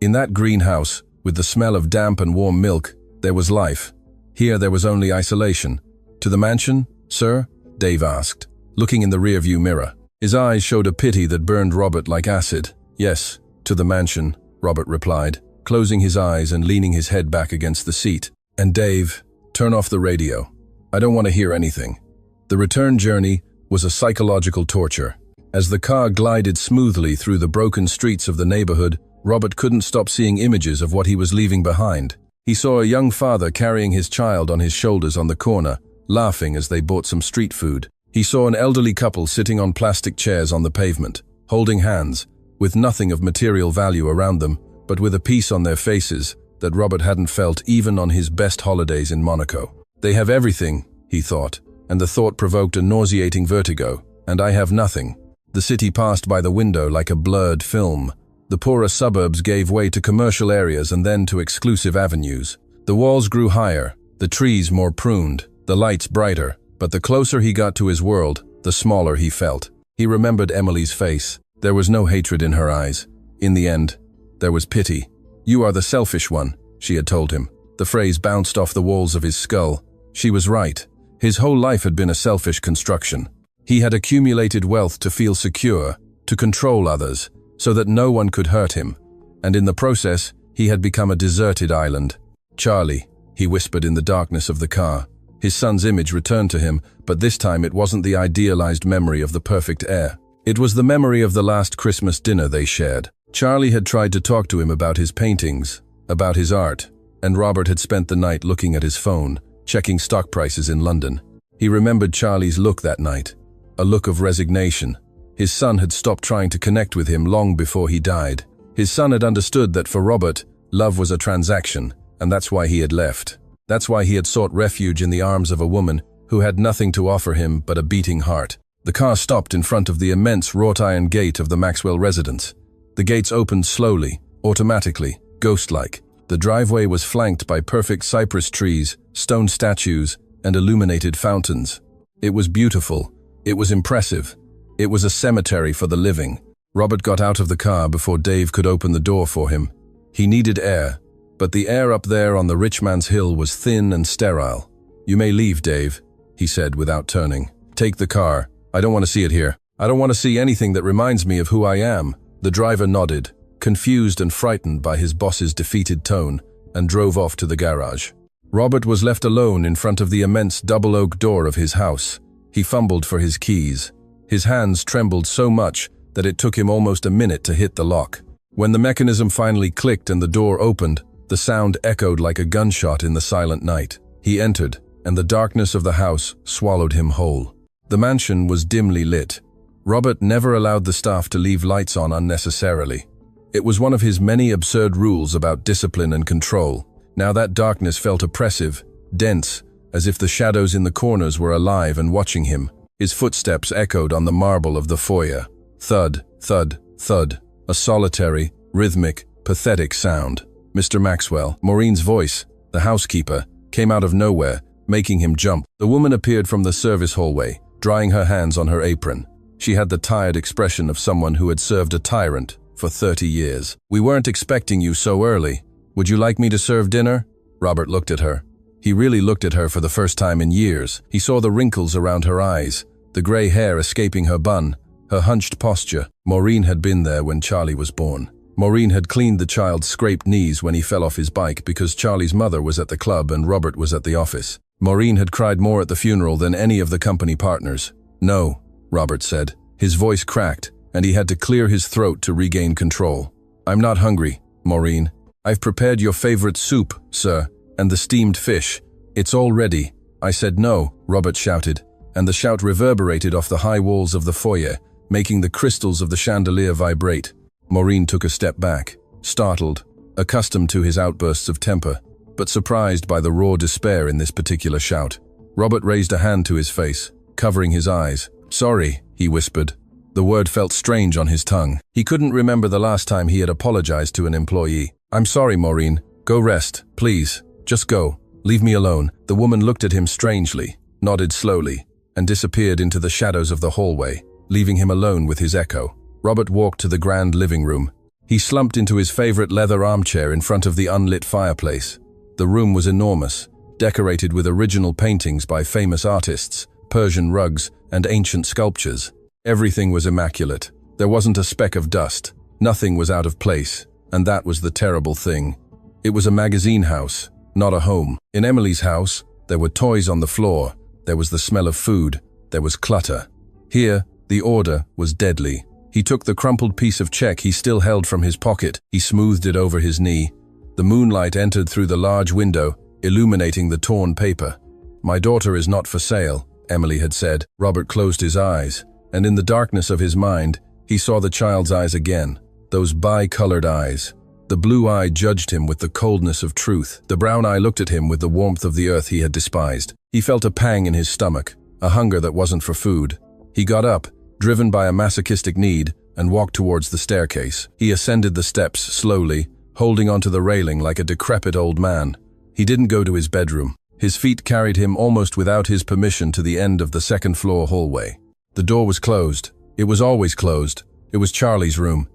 In that greenhouse, with the smell of damp and warm milk, there was life. Here there was only isolation. To the mansion, sir? Dave asked, looking in the rearview mirror. His eyes showed a pity that burned Robert like acid. Yes, to the mansion, Robert replied, closing his eyes and leaning his head back against the seat. And Dave, turn off the radio. I don't want to hear anything. The return journey was a psychological torture. As the car glided smoothly through the broken streets of the neighborhood, Robert couldn't stop seeing images of what he was leaving behind. He saw a young father carrying his child on his shoulders on the corner, laughing as they bought some street food. He saw an elderly couple sitting on plastic chairs on the pavement, holding hands, with nothing of material value around them, but with a peace on their faces that Robert hadn't felt even on his best holidays in Monaco. They have everything, he thought, and the thought provoked a nauseating vertigo. And I have nothing. The city passed by the window like a blurred film. The poorer suburbs gave way to commercial areas and then to exclusive avenues. The walls grew higher, the trees more pruned, the lights brighter, but the closer he got to his world, the smaller he felt. He remembered Emily's face. There was no hatred in her eyes. In the end, there was pity. You are the selfish one, she had told him. The phrase bounced off the walls of his skull. She was right. His whole life had been a selfish construction. He had accumulated wealth to feel secure, to control others, so that no one could hurt him. And in the process, he had become a deserted island. Charlie, he whispered in the darkness of the car. His son's image returned to him, but this time it wasn't the idealized memory of the perfect heir. It was the memory of the last Christmas dinner they shared. Charlie had tried to talk to him about his paintings, about his art, and Robert had spent the night looking at his phone, checking stock prices in London. He remembered Charlie's look that night, a look of resignation. His son had stopped trying to connect with him long before he died. His son had understood that for Robert, love was a transaction, and that's why he had left. That's why he had sought refuge in the arms of a woman who had nothing to offer him but a beating heart. The car stopped in front of the immense wrought-iron gate of the Maxwell residence. The gates opened slowly, automatically, ghost-like. The driveway was flanked by perfect cypress trees, stone statues, and illuminated fountains. It was beautiful. It was impressive. It was a cemetery for the living. Robert got out of the car before Dave could open the door for him. He needed air, but the air up there on the rich man's hill was thin and sterile. You may leave, Dave, he said without turning. Take the car. I don't want to see it here. I don't want to see anything that reminds me of who I am. The driver nodded, confused and frightened by his boss's defeated tone, and drove off to the garage. Robert was left alone in front of the immense double oak door of his house. He fumbled for his keys. His hands trembled so much that it took him almost a minute to hit the lock. When the mechanism finally clicked and the door opened, the sound echoed like a gunshot in the silent night. He entered, and the darkness of the house swallowed him whole. The mansion was dimly lit. Robert never allowed the staff to leave lights on unnecessarily. It was one of his many absurd rules about discipline and control. Now that darkness felt oppressive, dense, as if the shadows in the corners were alive and watching him. His footsteps echoed on the marble of the foyer. Thud, thud, thud. A solitary, rhythmic, pathetic sound. Mr. Maxwell, Maureen's voice, the housekeeper, came out of nowhere, making him jump. The woman appeared from the service hallway, drying her hands on her apron. She had the tired expression of someone who had served a tyrant for 30 years. We weren't expecting you so early. Would you like me to serve dinner? Robert looked at her. He really looked at her for the first time in years. He saw the wrinkles around her eyes, the gray hair escaping her bun, her hunched posture. Maureen had been there when Charlie was born. Maureen had cleaned the child's scraped knees when he fell off his bike because Charlie's mother was at the club and Robert was at the office. Maureen had cried more at the funeral than any of the company partners. No, Robert said. His voice cracked, and he had to clear his throat to regain control. "I'm not hungry, Maureen. I've prepared your favorite soup, sir, and the steamed fish. It's all ready." "I said no," Robert shouted, and the shout reverberated off the high walls of the foyer, making the crystals of the chandelier vibrate. Maureen took a step back, startled, accustomed to his outbursts of temper, but surprised by the raw despair in this particular shout. Robert raised a hand to his face, covering his eyes. "Sorry," he whispered. The word felt strange on his tongue. He couldn't remember the last time he had apologized to an employee. "I'm sorry, Maureen. Go rest, please. Just go. Leave me alone." The woman looked at him strangely, nodded slowly, and disappeared into the shadows of the hallway, leaving him alone with his echo. Robert walked to the grand living room. He slumped into his favorite leather armchair in front of the unlit fireplace. The room was enormous, decorated with original paintings by famous artists, Persian rugs, and ancient sculptures. Everything was immaculate. There wasn't a speck of dust. Nothing was out of place, and that was the terrible thing. It was a magazine house, not a home. In Emily's house, there were toys on the floor, there was the smell of food, there was clutter. Here, the order was deadly. He took the crumpled piece of check he still held from his pocket. He smoothed it over his knee. The moonlight entered through the large window, illuminating the torn paper. "My daughter is not for sale," Emily had said. Robert closed his eyes, and in the darkness of his mind, he saw the child's eyes again, those bi-colored eyes. The blue eye judged him with the coldness of truth. The brown eye looked at him with the warmth of the earth he had despised. He felt a pang in his stomach, a hunger that wasn't for food. He got up, driven by a masochistic need, and walked towards the staircase. He ascended the steps slowly, holding onto the railing like a decrepit old man. He didn't go to his bedroom. His feet carried him almost without his permission to the end of the second-floor hallway. The door was closed. It was always closed. It was Charlie's room.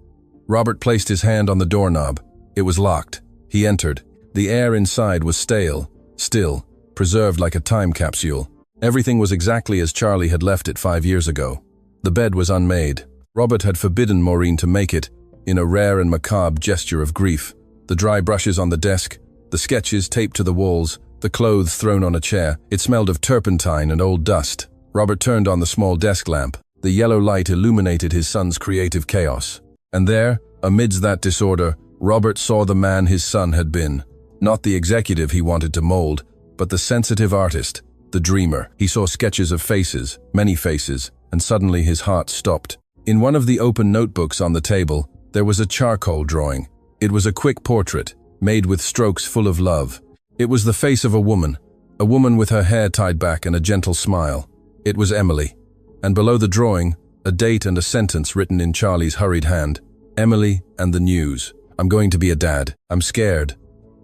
Robert placed his hand on the doorknob. It was locked. He entered. The air inside was stale, still, preserved like a time capsule. Everything was exactly as Charlie had left it 5 years ago. The bed was unmade. Robert had forbidden Maureen to make it, in a rare and macabre gesture of grief. The dry brushes on the desk, the sketches taped to the walls, the clothes thrown on a chair. It smelled of turpentine and old dust. Robert turned on the small desk lamp. The yellow light illuminated his son's creative chaos. And there, amidst that disorder, Robert saw the man his son had been. Not the executive he wanted to mold, but the sensitive artist, the dreamer. He saw sketches of faces, many faces, and suddenly his heart stopped. In one of the open notebooks on the table, there was a charcoal drawing. It was a quick portrait, made with strokes full of love. It was the face of a woman with her hair tied back and a gentle smile. It was Emily. And below the drawing, a date and a sentence written in Charlie's hurried hand. "Emily and the news. I'm going to be a dad. I'm scared.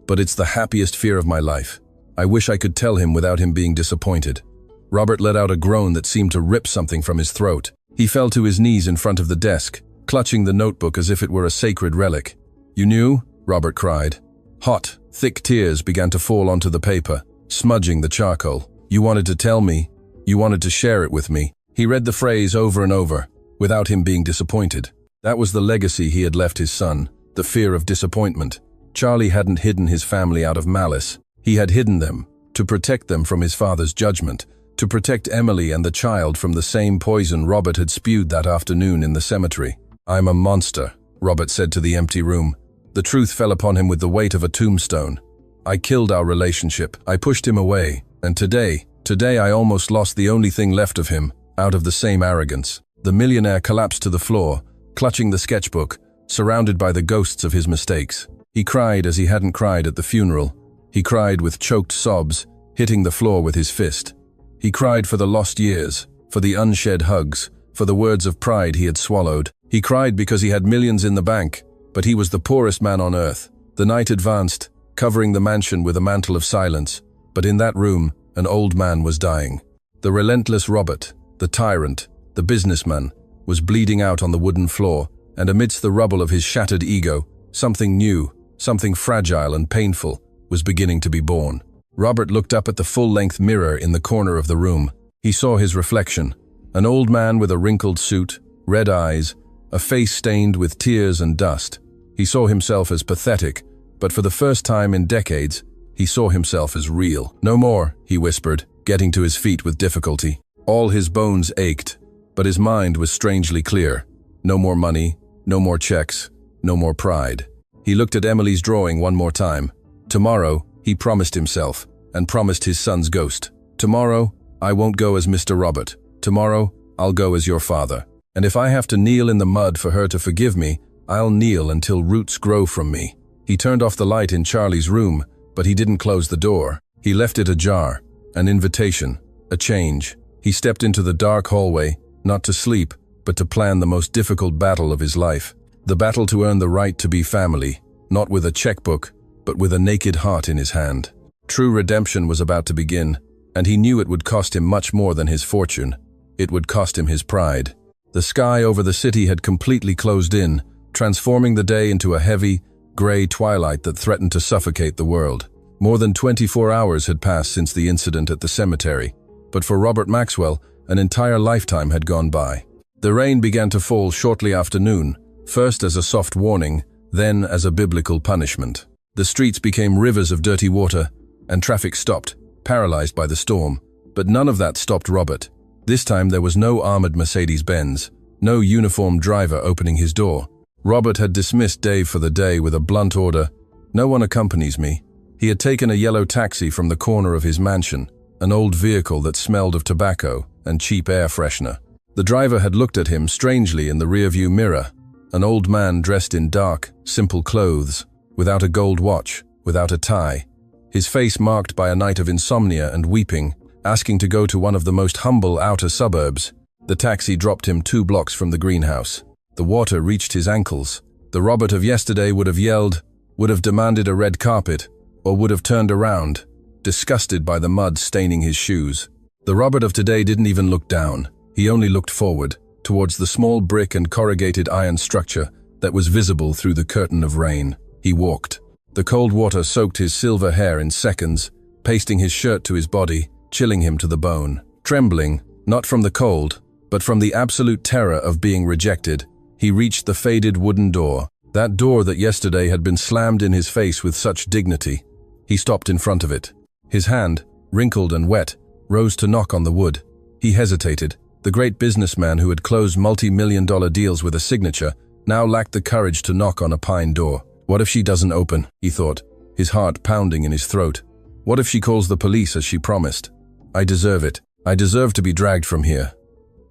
But it's the happiest fear of my life. I wish I could tell him without him being disappointed." Robert let out a groan that seemed to rip something from his throat. He fell to his knees in front of the desk, clutching the notebook as if it were a sacred relic. "You knew?" Robert cried. Hot, thick tears began to fall onto the paper, smudging the charcoal. "You wanted to tell me. You wanted to share it with me." He read the phrase over and over, without him being disappointed. That was the legacy he had left his son, the fear of disappointment. Charlie hadn't hidden his family out of malice. He had hidden them, to protect them from his father's judgment, to protect Emily and the child from the same poison Robert had spewed that afternoon in the cemetery. "I'm a monster," Robert said to the empty room. The truth fell upon him with the weight of a tombstone. "I killed our relationship. I pushed him away. And today I almost lost the only thing left of him, out of the same arrogance." The millionaire collapsed to the floor, clutching the sketchbook, surrounded by the ghosts of his mistakes. He cried as he hadn't cried at the funeral. He cried with choked sobs, hitting the floor with his fist. He cried for the lost years, for the unshed hugs, for the words of pride he had swallowed. He cried because he had millions in the bank, but he was the poorest man on earth. The night advanced, covering the mansion with a mantle of silence, but in that room, an old man was dying. The relentless Robert, the tyrant, the businessman, was bleeding out on the wooden floor, and amidst the rubble of his shattered ego, something new, something fragile and painful, was beginning to be born. Robert looked up at the full-length mirror in the corner of the room. He saw his reflection, an old man with a wrinkled suit, red eyes, a face stained with tears and dust. He saw himself as pathetic, but for the first time in decades, he saw himself as real. "No more," he whispered, getting to his feet with difficulty. All his bones ached, but his mind was strangely clear. No more money, no more checks, no more pride. He looked at Emily's drawing one more time. Tomorrow, he promised himself, and promised his son's ghost. Tomorrow, I won't go as Mr. Robert. Tomorrow, I'll go as your father. And if I have to kneel in the mud for her to forgive me, I'll kneel until roots grow from me. He turned off the light in Charlie's room, but he didn't close the door. He left it ajar, an invitation, a change. He stepped into the dark hallway, not to sleep, but to plan the most difficult battle of his life. The battle to earn the right to be family, not with a checkbook, but with a naked heart in his hand. True redemption was about to begin, and he knew it would cost him much more than his fortune. It would cost him his pride. The sky over the city had completely closed in, transforming the day into a heavy, gray twilight that threatened to suffocate the world. More than 24 hours had passed since the incident at the cemetery, but for Robert Maxwell, an entire lifetime had gone by. The rain began to fall shortly after noon, first as a soft warning, then as a biblical punishment. The streets became rivers of dirty water, and traffic stopped, paralyzed by the storm. But none of that stopped Robert. This time there was no armored Mercedes-Benz, no uniformed driver opening his door. Robert had dismissed Dave for the day with a blunt order, "No one accompanies me." He had taken a yellow taxi from the corner of his mansion, an old vehicle that smelled of tobacco and cheap air freshener. The driver had looked at him strangely in the rearview mirror, an old man dressed in dark, simple clothes, without a gold watch, without a tie, his face marked by a night of insomnia and weeping, asking to go to one of the most humble outer suburbs. The taxi dropped him 2 blocks from the greenhouse. The water reached his ankles. The Robert of yesterday would have yelled, would have demanded a red carpet, or would have turned around, disgusted by the mud staining his shoes. The Robert of today didn't even look down. He only looked forward, towards the small brick and corrugated iron structure that was visible through the curtain of rain. He walked. The cold water soaked his silver hair in seconds, pasting his shirt to his body, chilling him to the bone. Trembling, not from the cold, but from the absolute terror of being rejected, he reached the faded wooden door, that door that yesterday had been slammed in his face with such dignity. He stopped in front of it. His hand, wrinkled and wet, rose to knock on the wood. He hesitated. The great businessman who had closed multi-million-dollar deals with a signature now lacked the courage to knock on a pine door. What if she doesn't open, he thought, his heart pounding in his throat. What if she calls the police as she promised? I deserve it. I deserve to be dragged from here.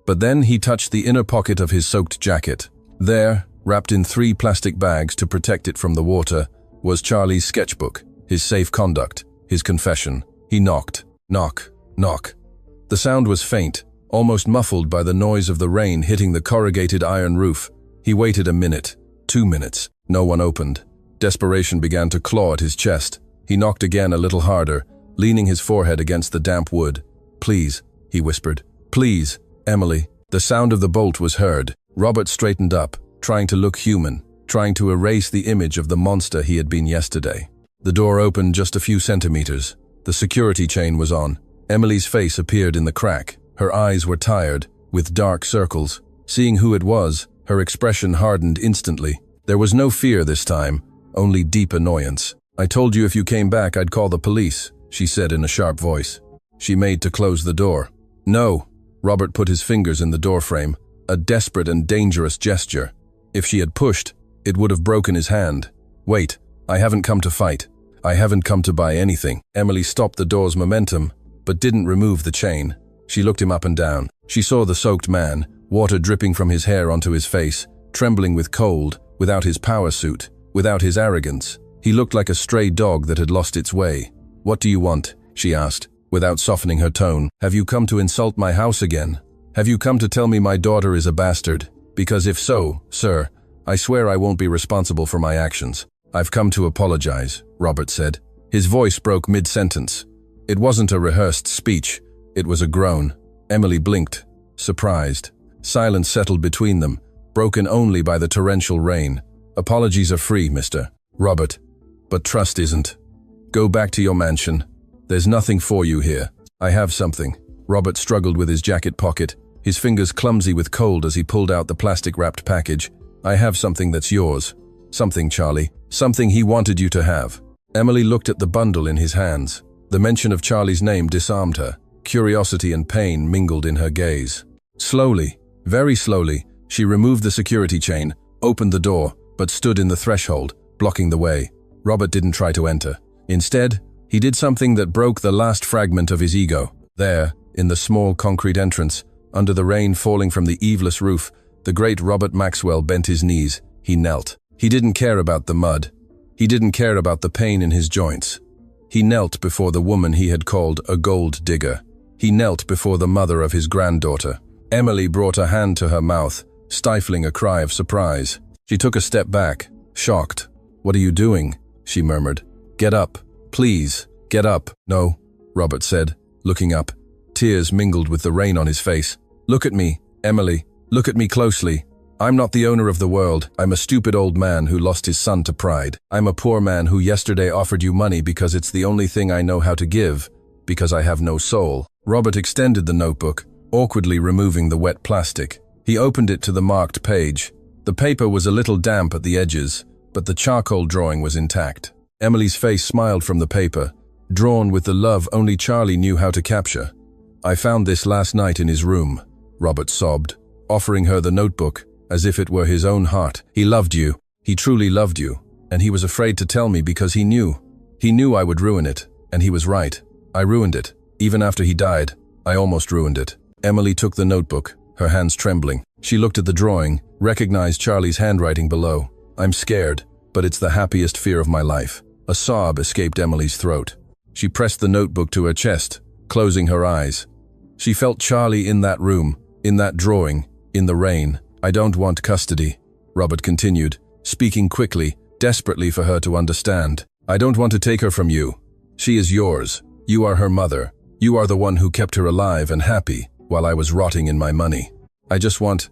But then he touched the inner pocket of his soaked jacket. There, wrapped in 3 plastic bags to protect it from the water, was Charlie's sketchbook, his safe conduct, his confession. He knocked. Knock, knock. The sound was faint, almost muffled by the noise of the rain hitting the corrugated iron roof. He waited a minute, 2 minutes. No one opened. Desperation began to claw at his chest. He knocked again a little harder, leaning his forehead against the damp wood. "Please," he whispered. "Please, Emily." The sound of the bolt was heard. Robert straightened up, trying to look human, trying to erase the image of the monster he had been yesterday. The door opened just a few centimeters. The security chain was on. Emily's face appeared in the crack. Her eyes were tired, with dark circles. Seeing who it was, her expression hardened instantly. There was no fear this time, only deep annoyance. "I told you if you came back I'd call the police," she said in a sharp voice. She made to close the door. "No." Robert put his fingers in the doorframe, a desperate and dangerous gesture. If she had pushed, it would have broken his hand. "Wait, I haven't come to fight. I haven't come to buy anything." Emily stopped the door's momentum, but didn't remove the chain. She looked him up and down. She saw the soaked man, water dripping from his hair onto his face, trembling with cold, without his power suit, without his arrogance. He looked like a stray dog that had lost its way. "What do you want?" she asked, without softening her tone. "Have you come to insult my house again? Have you come to tell me my daughter is a bastard? Because if so, sir, I swear I won't be responsible for my actions." "I've come to apologize," Robert said. His voice broke mid-sentence. It wasn't a rehearsed speech, it was a groan. Emily blinked, surprised. Silence settled between them, broken only by the torrential rain. "Apologies are free, Mr. Robert, but trust isn't. Go back to your mansion. There's nothing for you here." "I have something." Robert struggled with his jacket pocket, his fingers clumsy with cold as he pulled out the plastic-wrapped package. "I have something that's yours. Something, Charlie. Something he wanted you to have." Emily looked at the bundle in his hands. The mention of Charlie's name disarmed her. Curiosity and pain mingled in her gaze. Slowly, very slowly, She removed the security chain, opened the door, but stood in the threshold, blocking the way. Robert didn't try to enter. Instead, he did something that broke the last fragment of his ego. There, in the small concrete entrance, under the rain falling from the eaveless roof, the great Robert Maxwell bent his knees. He knelt. He didn't care about the mud. He didn't care about the pain in his joints. He knelt before the woman he had called a gold digger. He knelt before the mother of his granddaughter. Emily brought a hand to her mouth, stifling a cry of surprise. She took a step back, shocked. "What are you doing?" she murmured. "Get up. Please, get up." "No," Robert said, looking up. Tears mingled with the rain on his face. "Look at me, Emily. Look at me closely. I'm not the owner of the world. I'm a stupid old man who lost his son to pride. I'm a poor man who yesterday offered you money because it's the only thing I know how to give, because I have no soul." Robert extended the notebook, awkwardly removing the wet plastic. He opened it to the marked page. The paper was a little damp at the edges, but the charcoal drawing was intact. Emily's face smiled from the paper, drawn with the love only Charlie knew how to capture. "I found this last night in his room," Robert sobbed, offering her the notebook as if it were his own heart. "He loved you. He truly loved you. And he was afraid to tell me because he knew. He knew I would ruin it, and he was right. I ruined it. Even after he died, I almost ruined it." Emily took the notebook, her hands trembling. She looked at the drawing, recognized Charlie's handwriting below. "I'm scared, but it's the happiest fear of my life." A sob escaped Emily's throat. She pressed the notebook to her chest, closing her eyes. She felt Charlie in that room, in that drawing, in the rain. "I don't want custody," Robert continued, speaking quickly, desperately for her to understand. "I don't want to take her from you. She is yours. You are her mother. You are the one who kept her alive and happy while I was rotting in my money. I just want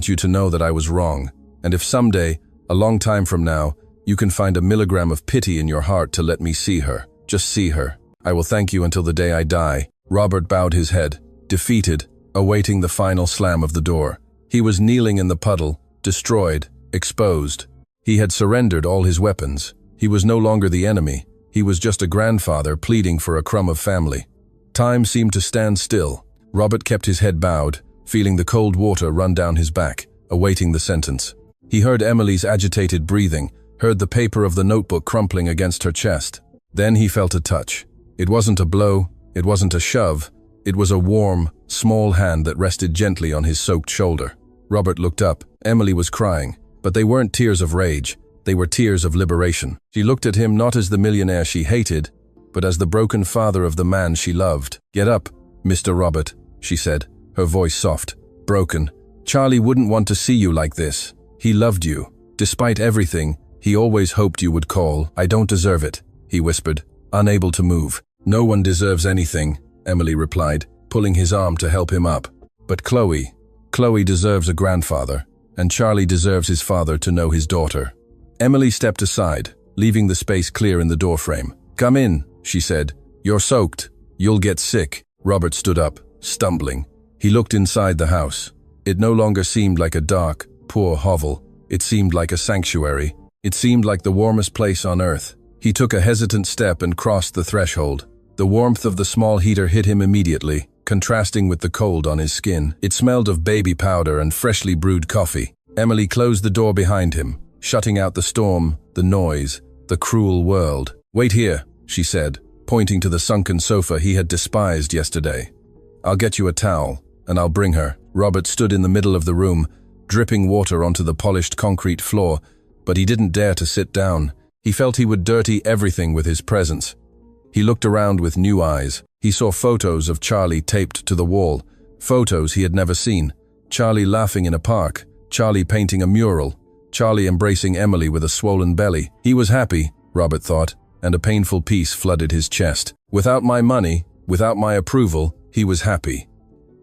you to know that I was wrong. And if someday, a long time from now, you can find a milligram of pity in your heart to let me see her, just see her, I will thank you until the day I die." Robert bowed his head, defeated, awaiting the final slam of the door. He was kneeling in the puddle, destroyed, exposed. He had surrendered all his weapons. He was no longer the enemy. He was just a grandfather pleading for a crumb of family. Time seemed to stand still. Robert kept his head bowed, feeling the cold water run down his back, awaiting the sentence. He heard Emily's agitated breathing, heard the paper of the notebook crumpling against her chest. Then he felt a touch. It wasn't a blow, it wasn't a shove. It was a warm, small hand that rested gently on his soaked shoulder. Robert looked up. Emily was crying, but they weren't tears of rage. They were tears of liberation. She looked at him not as the millionaire she hated, but as the broken father of the man she loved. "Get up, Mr. Robert," she said, her voice soft, broken. "Charlie wouldn't want to see you like this. He loved you. Despite everything, he always hoped you would call." "I don't deserve it," he whispered, unable to move. "No one deserves anything," Emily replied, pulling his arm to help him up. "But Chloe deserves a grandfather, and Charlie deserves his father to know his daughter." Emily stepped aside, leaving the space clear in the doorframe. "Come in," she said. "You're soaked. You'll get sick." Robert stood up, stumbling. He looked inside the house. It no longer seemed like a dark, poor hovel. It seemed like a sanctuary. It seemed like the warmest place on earth. He took a hesitant step and crossed the threshold. The warmth of the small heater hit him immediately, contrasting with the cold on his skin. It smelled of baby powder and freshly brewed coffee. Emily closed the door behind him, shutting out the storm, the noise, the cruel world. "Wait here," she said, pointing to the sunken sofa he had despised yesterday. "I'll get you a towel, and I'll bring her." Robert stood in the middle of the room, dripping water onto the polished concrete floor, but he didn't dare to sit down. He felt he would dirty everything with his presence. He looked around with new eyes. He saw photos of Charlie taped to the wall, photos he had never seen. Charlie laughing in a park, Charlie painting a mural, Charlie embracing Emily with a swollen belly. He was happy, Robert thought, and a painful peace flooded his chest. Without my money, without my approval, he was happy.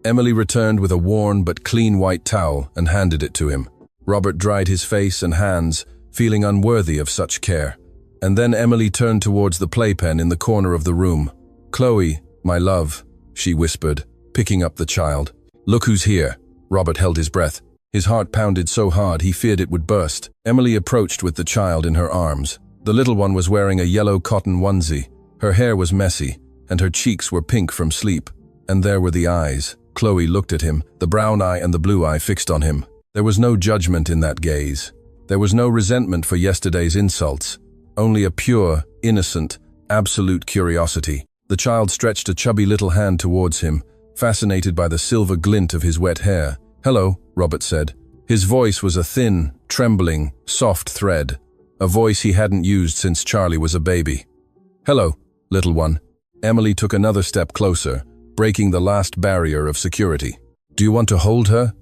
Emily returned with a worn but clean white towel and handed it to him. Robert dried his face and hands, feeling unworthy of such care. And then Emily turned towards the playpen in the corner of the room. "Chloe, my love," she whispered, picking up the child. "Look who's here." Robert held his breath. His heart pounded so hard he feared it would burst. Emily approached with the child in her arms. The little one was wearing a yellow cotton onesie. Her hair was messy, and her cheeks were pink from sleep. And there were the eyes, Chloe looked at him, the brown eye and the blue eye fixed on him. There was no judgment in that gaze. There was no resentment for yesterday's insults, only a pure, innocent, absolute curiosity. The child stretched a chubby little hand towards him, fascinated by the silver glint of his wet hair. "Hello," Robert said. His voice was a thin, trembling, soft thread, a voice he hadn't used since Charlie was a baby. "Hello, little one." Emily took another step closer, breaking the last barrier of security. "Do you want to hold her?"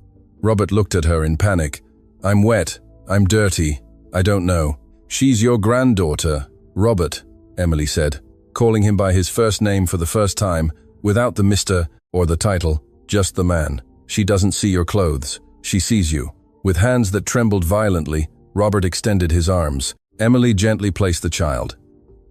Robert looked at her in panic. "I'm wet. I'm dirty. I don't know." "She's your granddaughter, Robert," Emily said, calling him by his first name for the first time, without the Mr. or the title, just the man. "She doesn't see your clothes. She sees you." With hands that trembled violently, Robert extended his arms. Emily gently placed the child.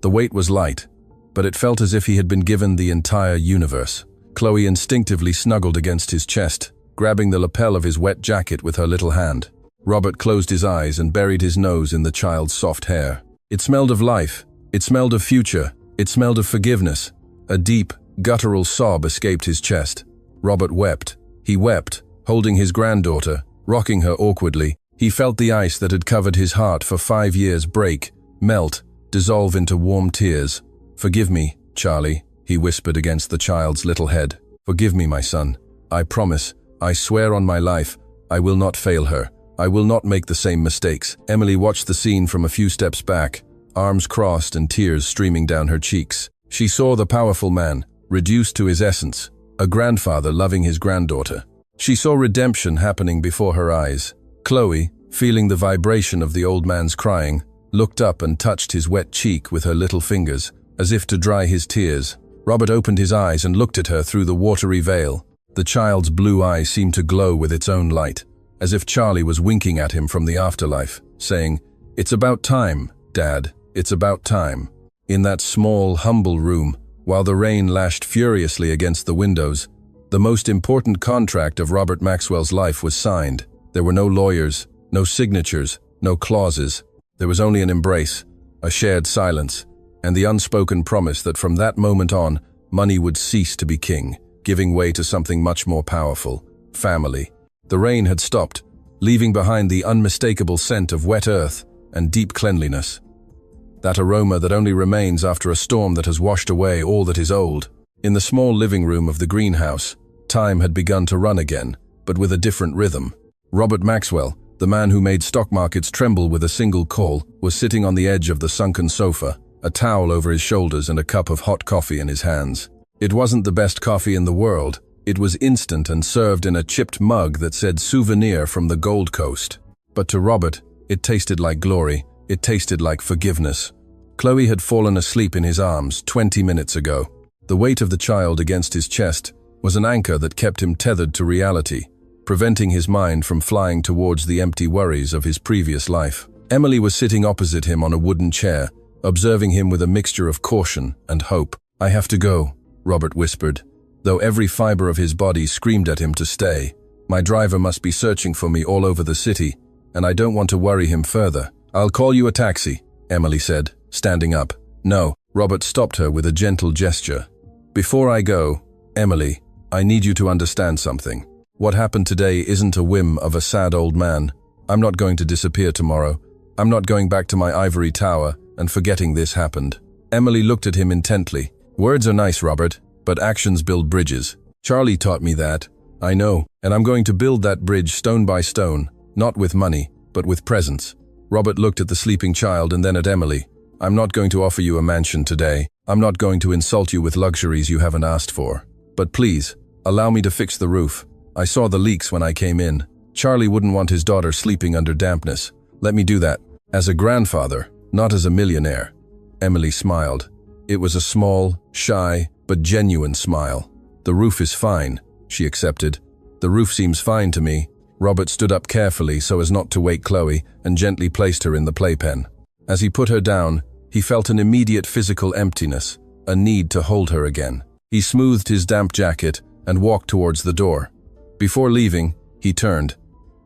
The weight was light, but it felt as if he had been given the entire universe. Chloe instinctively snuggled against his chest, grabbing the lapel of his wet jacket with her little hand. Robert closed his eyes and buried his nose in the child's soft hair. It smelled of life. It smelled of future. It smelled of forgiveness. A deep, guttural sob escaped his chest. Robert wept. He wept, holding his granddaughter, rocking her awkwardly. He felt the ice that had covered his heart for 5 years break, melt, dissolve into warm tears. "Forgive me, Charlie," he whispered against the child's little head. "Forgive me, my son. I promise, I swear on my life, I will not fail her. I will not make the same mistakes." Emily watched the scene from a few steps back, arms crossed and tears streaming down her cheeks. She saw the powerful man, reduced to his essence, a grandfather loving his granddaughter. She saw redemption happening before her eyes. Chloe, feeling the vibration of the old man's crying, looked up and touched his wet cheek with her little fingers, as if to dry his tears. Robert opened his eyes and looked at her through the watery veil. The child's blue eyes seemed to glow with its own light, as if Charlie was winking at him from the afterlife, saying, "It's about time, Dad, it's about time." In that small, humble room, while the rain lashed furiously against the windows, the most important contract of Robert Maxwell's life was signed. There were no lawyers, no signatures, no clauses. There was only an embrace, a shared silence, and the unspoken promise that from that moment on, money would cease to be king, giving way to something much more powerful: family. The rain had stopped, leaving behind the unmistakable scent of wet earth and deep cleanliness. That aroma that only remains after a storm that has washed away all that is old. In the small living room of the greenhouse, time had begun to run again, but with a different rhythm. Robert Maxwell, the man who made stock markets tremble with a single call, was sitting on the edge of the sunken sofa, a towel over his shoulders and a cup of hot coffee in his hands. It wasn't the best coffee in the world. It was instant and served in a chipped mug that said "Souvenir from the Gold Coast." But to Robert, it tasted like glory. It tasted like forgiveness. Chloe had fallen asleep in his arms 20 minutes ago. The weight of the child against his chest was an anchor that kept him tethered to reality, preventing his mind from flying towards the empty worries of his previous life. Emily was sitting opposite him on a wooden chair, observing him with a mixture of caution and hope. "I have to go," Robert whispered, though every fiber of his body screamed at him to stay. "My driver must be searching for me all over the city, and I don't want to worry him further." "I'll call you a taxi," Emily said, standing up. "No," Robert stopped her with a gentle gesture. "Before I go, Emily, I need you to understand something. What happened today isn't a whim of a sad old man. I'm not going to disappear tomorrow. I'm not going back to my ivory tower and forgetting this happened." Emily looked at him intently. "Words are nice, Robert, but actions build bridges. Charlie taught me that. I know, and I'm going to build that bridge stone by stone, not with money, but with presence." Robert looked at the sleeping child and then at Emily. "I'm not going to offer you a mansion today. I'm not going to insult you with luxuries you haven't asked for. But please, allow me to fix the roof. I saw the leaks when I came in. Charlie wouldn't want his daughter sleeping under dampness. Let me do that. As a grandfather, not as a millionaire." Emily smiled. It was a small, shy, but genuine smile. "The roof is fine," she accepted. "The roof seems fine to me." Robert stood up carefully so as not to wake Chloe and gently placed her in the playpen. As he put her down, he felt an immediate physical emptiness, a need to hold her again. He smoothed his damp jacket and walked towards the door. Before leaving, he turned.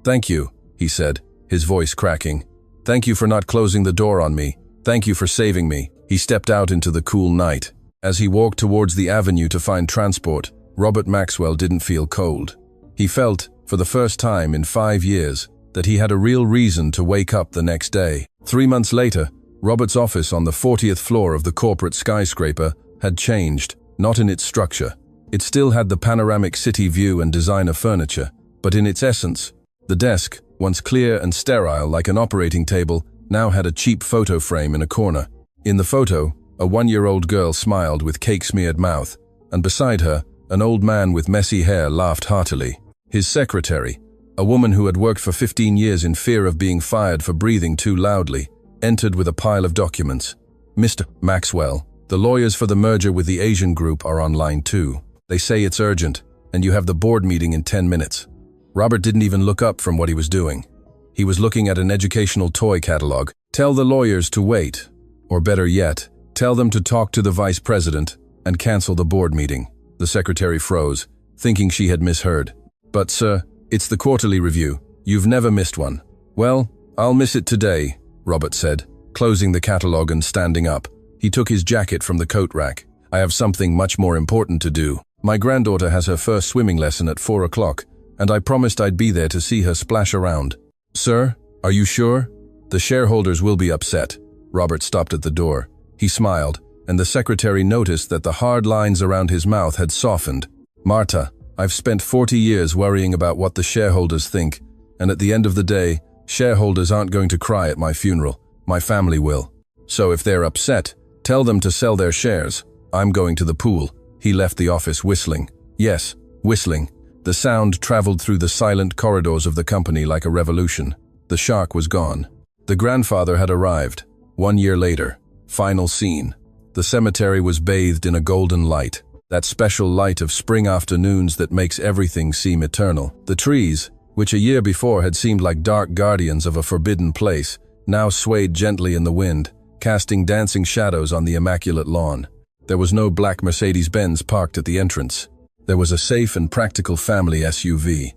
"Thank you," he said, his voice cracking. "Thank you for not closing the door on me. Thank you for saving me." He stepped out into the cool night. As he walked towards the avenue to find transport, Robert Maxwell didn't feel cold. He felt, for the first time in 5 years, that he had a real reason to wake up the next day. 3 months later, Robert's office on the 40th floor of the corporate skyscraper had changed, not in its structure. It still had the panoramic city view and designer furniture, but in its essence, the desk, once clear and sterile like an operating table, now had a cheap photo frame in a corner. In the photo, a 1-year-old girl smiled with cake-smeared mouth, and beside her, an old man with messy hair laughed heartily. His secretary, a woman who had worked for 15 years in fear of being fired for breathing too loudly, entered with a pile of documents. Mr. Maxwell, the lawyers for the merger with the Asian group are on line 2. They say it's urgent, and you have the board meeting in 10 minutes. Robert didn't even look up from what he was doing. He was looking at an educational toy catalog. Tell the lawyers to wait, or better yet, tell them to talk to the vice president and cancel the board meeting. The secretary froze, thinking she had misheard. But sir, it's the quarterly review. You've never missed one. Well, I'll miss it today, Robert said, closing the catalog and standing up. He took his jacket from the coat rack. I have something much more important to do. My granddaughter has her first swimming lesson at 4 o'clock, and I promised I'd be there to see her splash around. Sir, are you sure? The shareholders will be upset. Robert stopped at the door. He smiled, and the secretary noticed that the hard lines around his mouth had softened. Marta, I've spent 40 years worrying about what the shareholders think, and at the end of the day, shareholders aren't going to cry at my funeral. My family will. So if they're upset, tell them to sell their shares. I'm going to the pool. He left the office whistling. Yes, whistling. The sound traveled through the silent corridors of the company like a revolution. The shark was gone. The grandfather had arrived. 1 year later. Final scene. The cemetery was bathed in a golden light. That special light of spring afternoons that makes everything seem eternal. The trees, which a year before had seemed like dark guardians of a forbidden place, now swayed gently in the wind, casting dancing shadows on the immaculate lawn. There was no black Mercedes-Benz parked at the entrance. There was a safe and practical family SUV.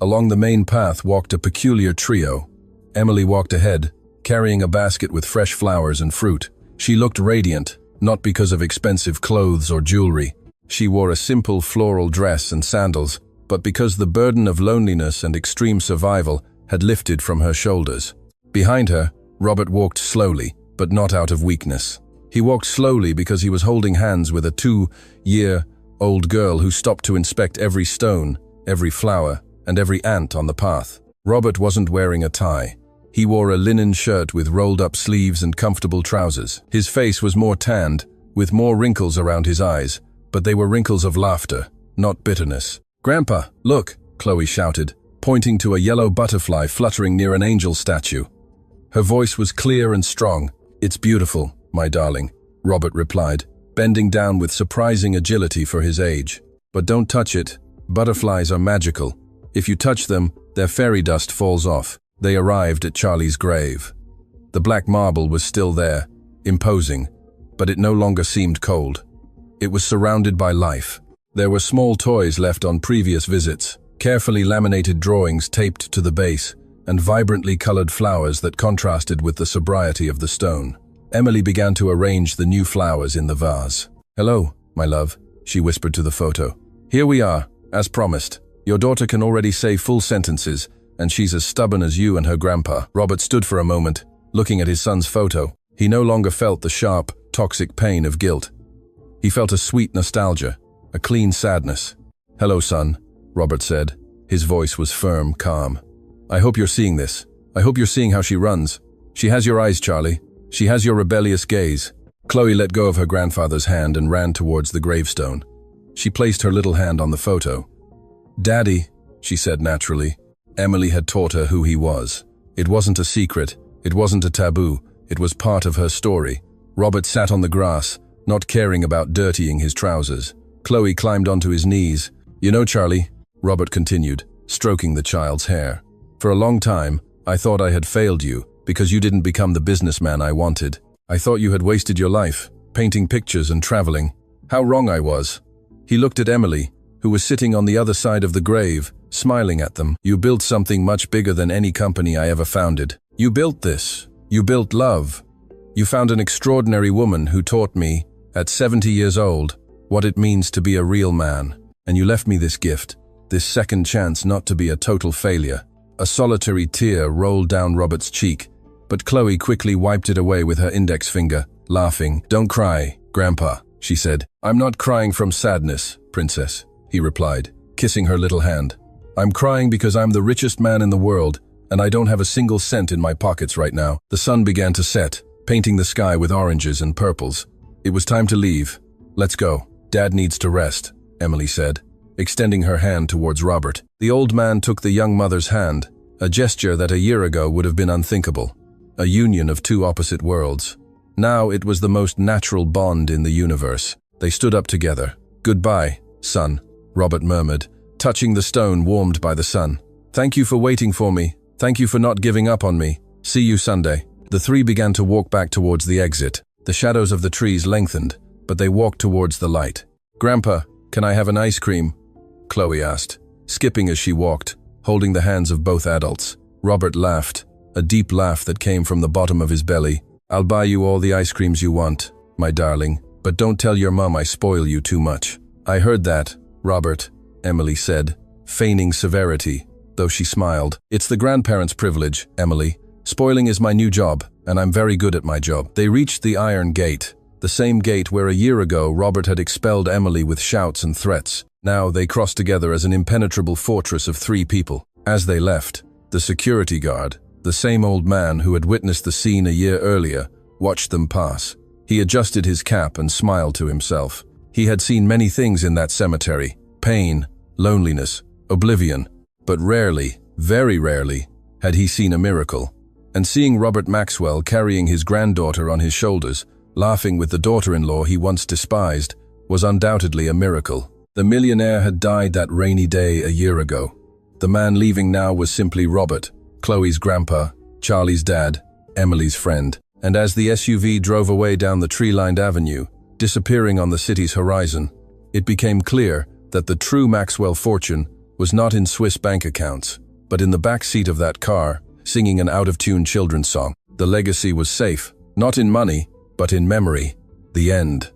Along the main path walked a peculiar trio. Emily walked ahead, carrying a basket with fresh flowers and fruit. She looked radiant, not because of expensive clothes or jewelry. She wore a simple floral dress and sandals, but because the burden of loneliness and extreme survival had lifted from her shoulders. Behind her, Robert walked slowly, but not out of weakness. He walked slowly because he was holding hands with a 2-year-old girl who stopped to inspect every stone, every flower, and every ant on the path. Robert wasn't wearing a tie. He wore a linen shirt with rolled-up sleeves and comfortable trousers. His face was more tanned, with more wrinkles around his eyes, but they were wrinkles of laughter, not bitterness. "Grandpa, look," Chloe shouted, pointing to a yellow butterfly fluttering near an angel statue. Her voice was clear and strong. "It's beautiful, my darling," Robert replied, bending down with surprising agility for his age. "But don't touch it. Butterflies are magical. If you touch them, their fairy dust falls off." They arrived at Charlie's grave. The black marble was still there, imposing, but it no longer seemed cold. It was surrounded by life. There were small toys left on previous visits, carefully laminated drawings taped to the base, and vibrantly colored flowers that contrasted with the sobriety of the stone. Emily began to arrange the new flowers in the vase. "Hello, my love," she whispered to the photo. "Here we are, as promised. Your daughter can already say full sentences, and she's as stubborn as you and her grandpa." Robert stood for a moment, looking at his son's photo. He no longer felt the sharp, toxic pain of guilt. He felt a sweet nostalgia, a clean sadness. "Hello, son," Robert said. His voice was firm, calm. "I hope you're seeing this. I hope you're seeing how she runs. She has your eyes, Charlie. She has your rebellious gaze." Chloe let go of her grandfather's hand and ran towards the gravestone. She placed her little hand on the photo. "Daddy," she said naturally. Emily had taught her who he was. It wasn't a secret. It wasn't a taboo. It was part of her story. Robert sat on the grass, not caring about dirtying his trousers. Chloe climbed onto his knees. "You know, Charlie," Robert continued, stroking the child's hair, "for a long time, I thought I had failed you because you didn't become the businessman I wanted. I thought you had wasted your life, painting pictures and traveling. How wrong I was." He looked at Emily, who was sitting on the other side of the grave, smiling at them. "You built something much bigger than any company I ever founded. You built this. You built love. You found an extraordinary woman who taught me, at 70 years old, what it means to be a real man." And you left me this gift, this second chance not to be a total failure. A solitary tear rolled down Robert's cheek, but Chloe quickly wiped it away with her index finger, laughing. "Don't cry, Grandpa," she said. "I'm not crying from sadness, Princess," he replied, kissing her little hand. "I'm crying because I'm the richest man in the world, and I don't have a single cent in my pockets right now." The sun began to set, painting the sky with oranges and purples. It was time to leave. "Let's go. Dad needs to rest," Emily said, extending her hand towards Robert. The old man took the young mother's hand, a gesture that a year ago would have been unthinkable. A union of two opposite worlds. Now it was the most natural bond in the universe. They stood up together. "Goodbye, son," Robert murmured, touching the stone warmed by the sun. "Thank you for waiting for me. Thank you for not giving up on me. See you Sunday." The three began to walk back towards the exit. The shadows of the trees lengthened, but they walked towards the light. "Grandpa, can I have an ice cream?" Chloe asked, skipping as she walked, holding the hands of both adults. Robert laughed, a deep laugh that came from the bottom of his belly. "I'll buy you all the ice creams you want, my darling, but don't tell your mom I spoil you too much." "I heard that, Robert," Emily said, feigning severity, though she smiled. "It's the grandparents' privilege, Emily. Spoiling is my new job, and I'm very good at my job." They reached the iron gate, the same gate where a year ago Robert had expelled Emily with shouts and threats. Now they crossed together as an impenetrable fortress of three people. As they left, the security guard, the same old man who had witnessed the scene a year earlier, watched them pass. He adjusted his cap and smiled to himself. He had seen many things in that cemetery: pain, loneliness, oblivion. But rarely, very rarely, had he seen a miracle. And seeing Robert Maxwell carrying his granddaughter on his shoulders, laughing with the daughter-in-law he once despised, was undoubtedly a miracle. The millionaire had died that rainy day a year ago. The man leaving now was simply Robert, Chloe's grandpa, Charlie's dad, Emily's friend. And as the SUV drove away down the tree-lined avenue, disappearing on the city's horizon, it became clear that the true Maxwell fortune was not in Swiss bank accounts, but in the back seat of that car, singing an out-of-tune children's song. The legacy was safe, not in money, but in memory. The end.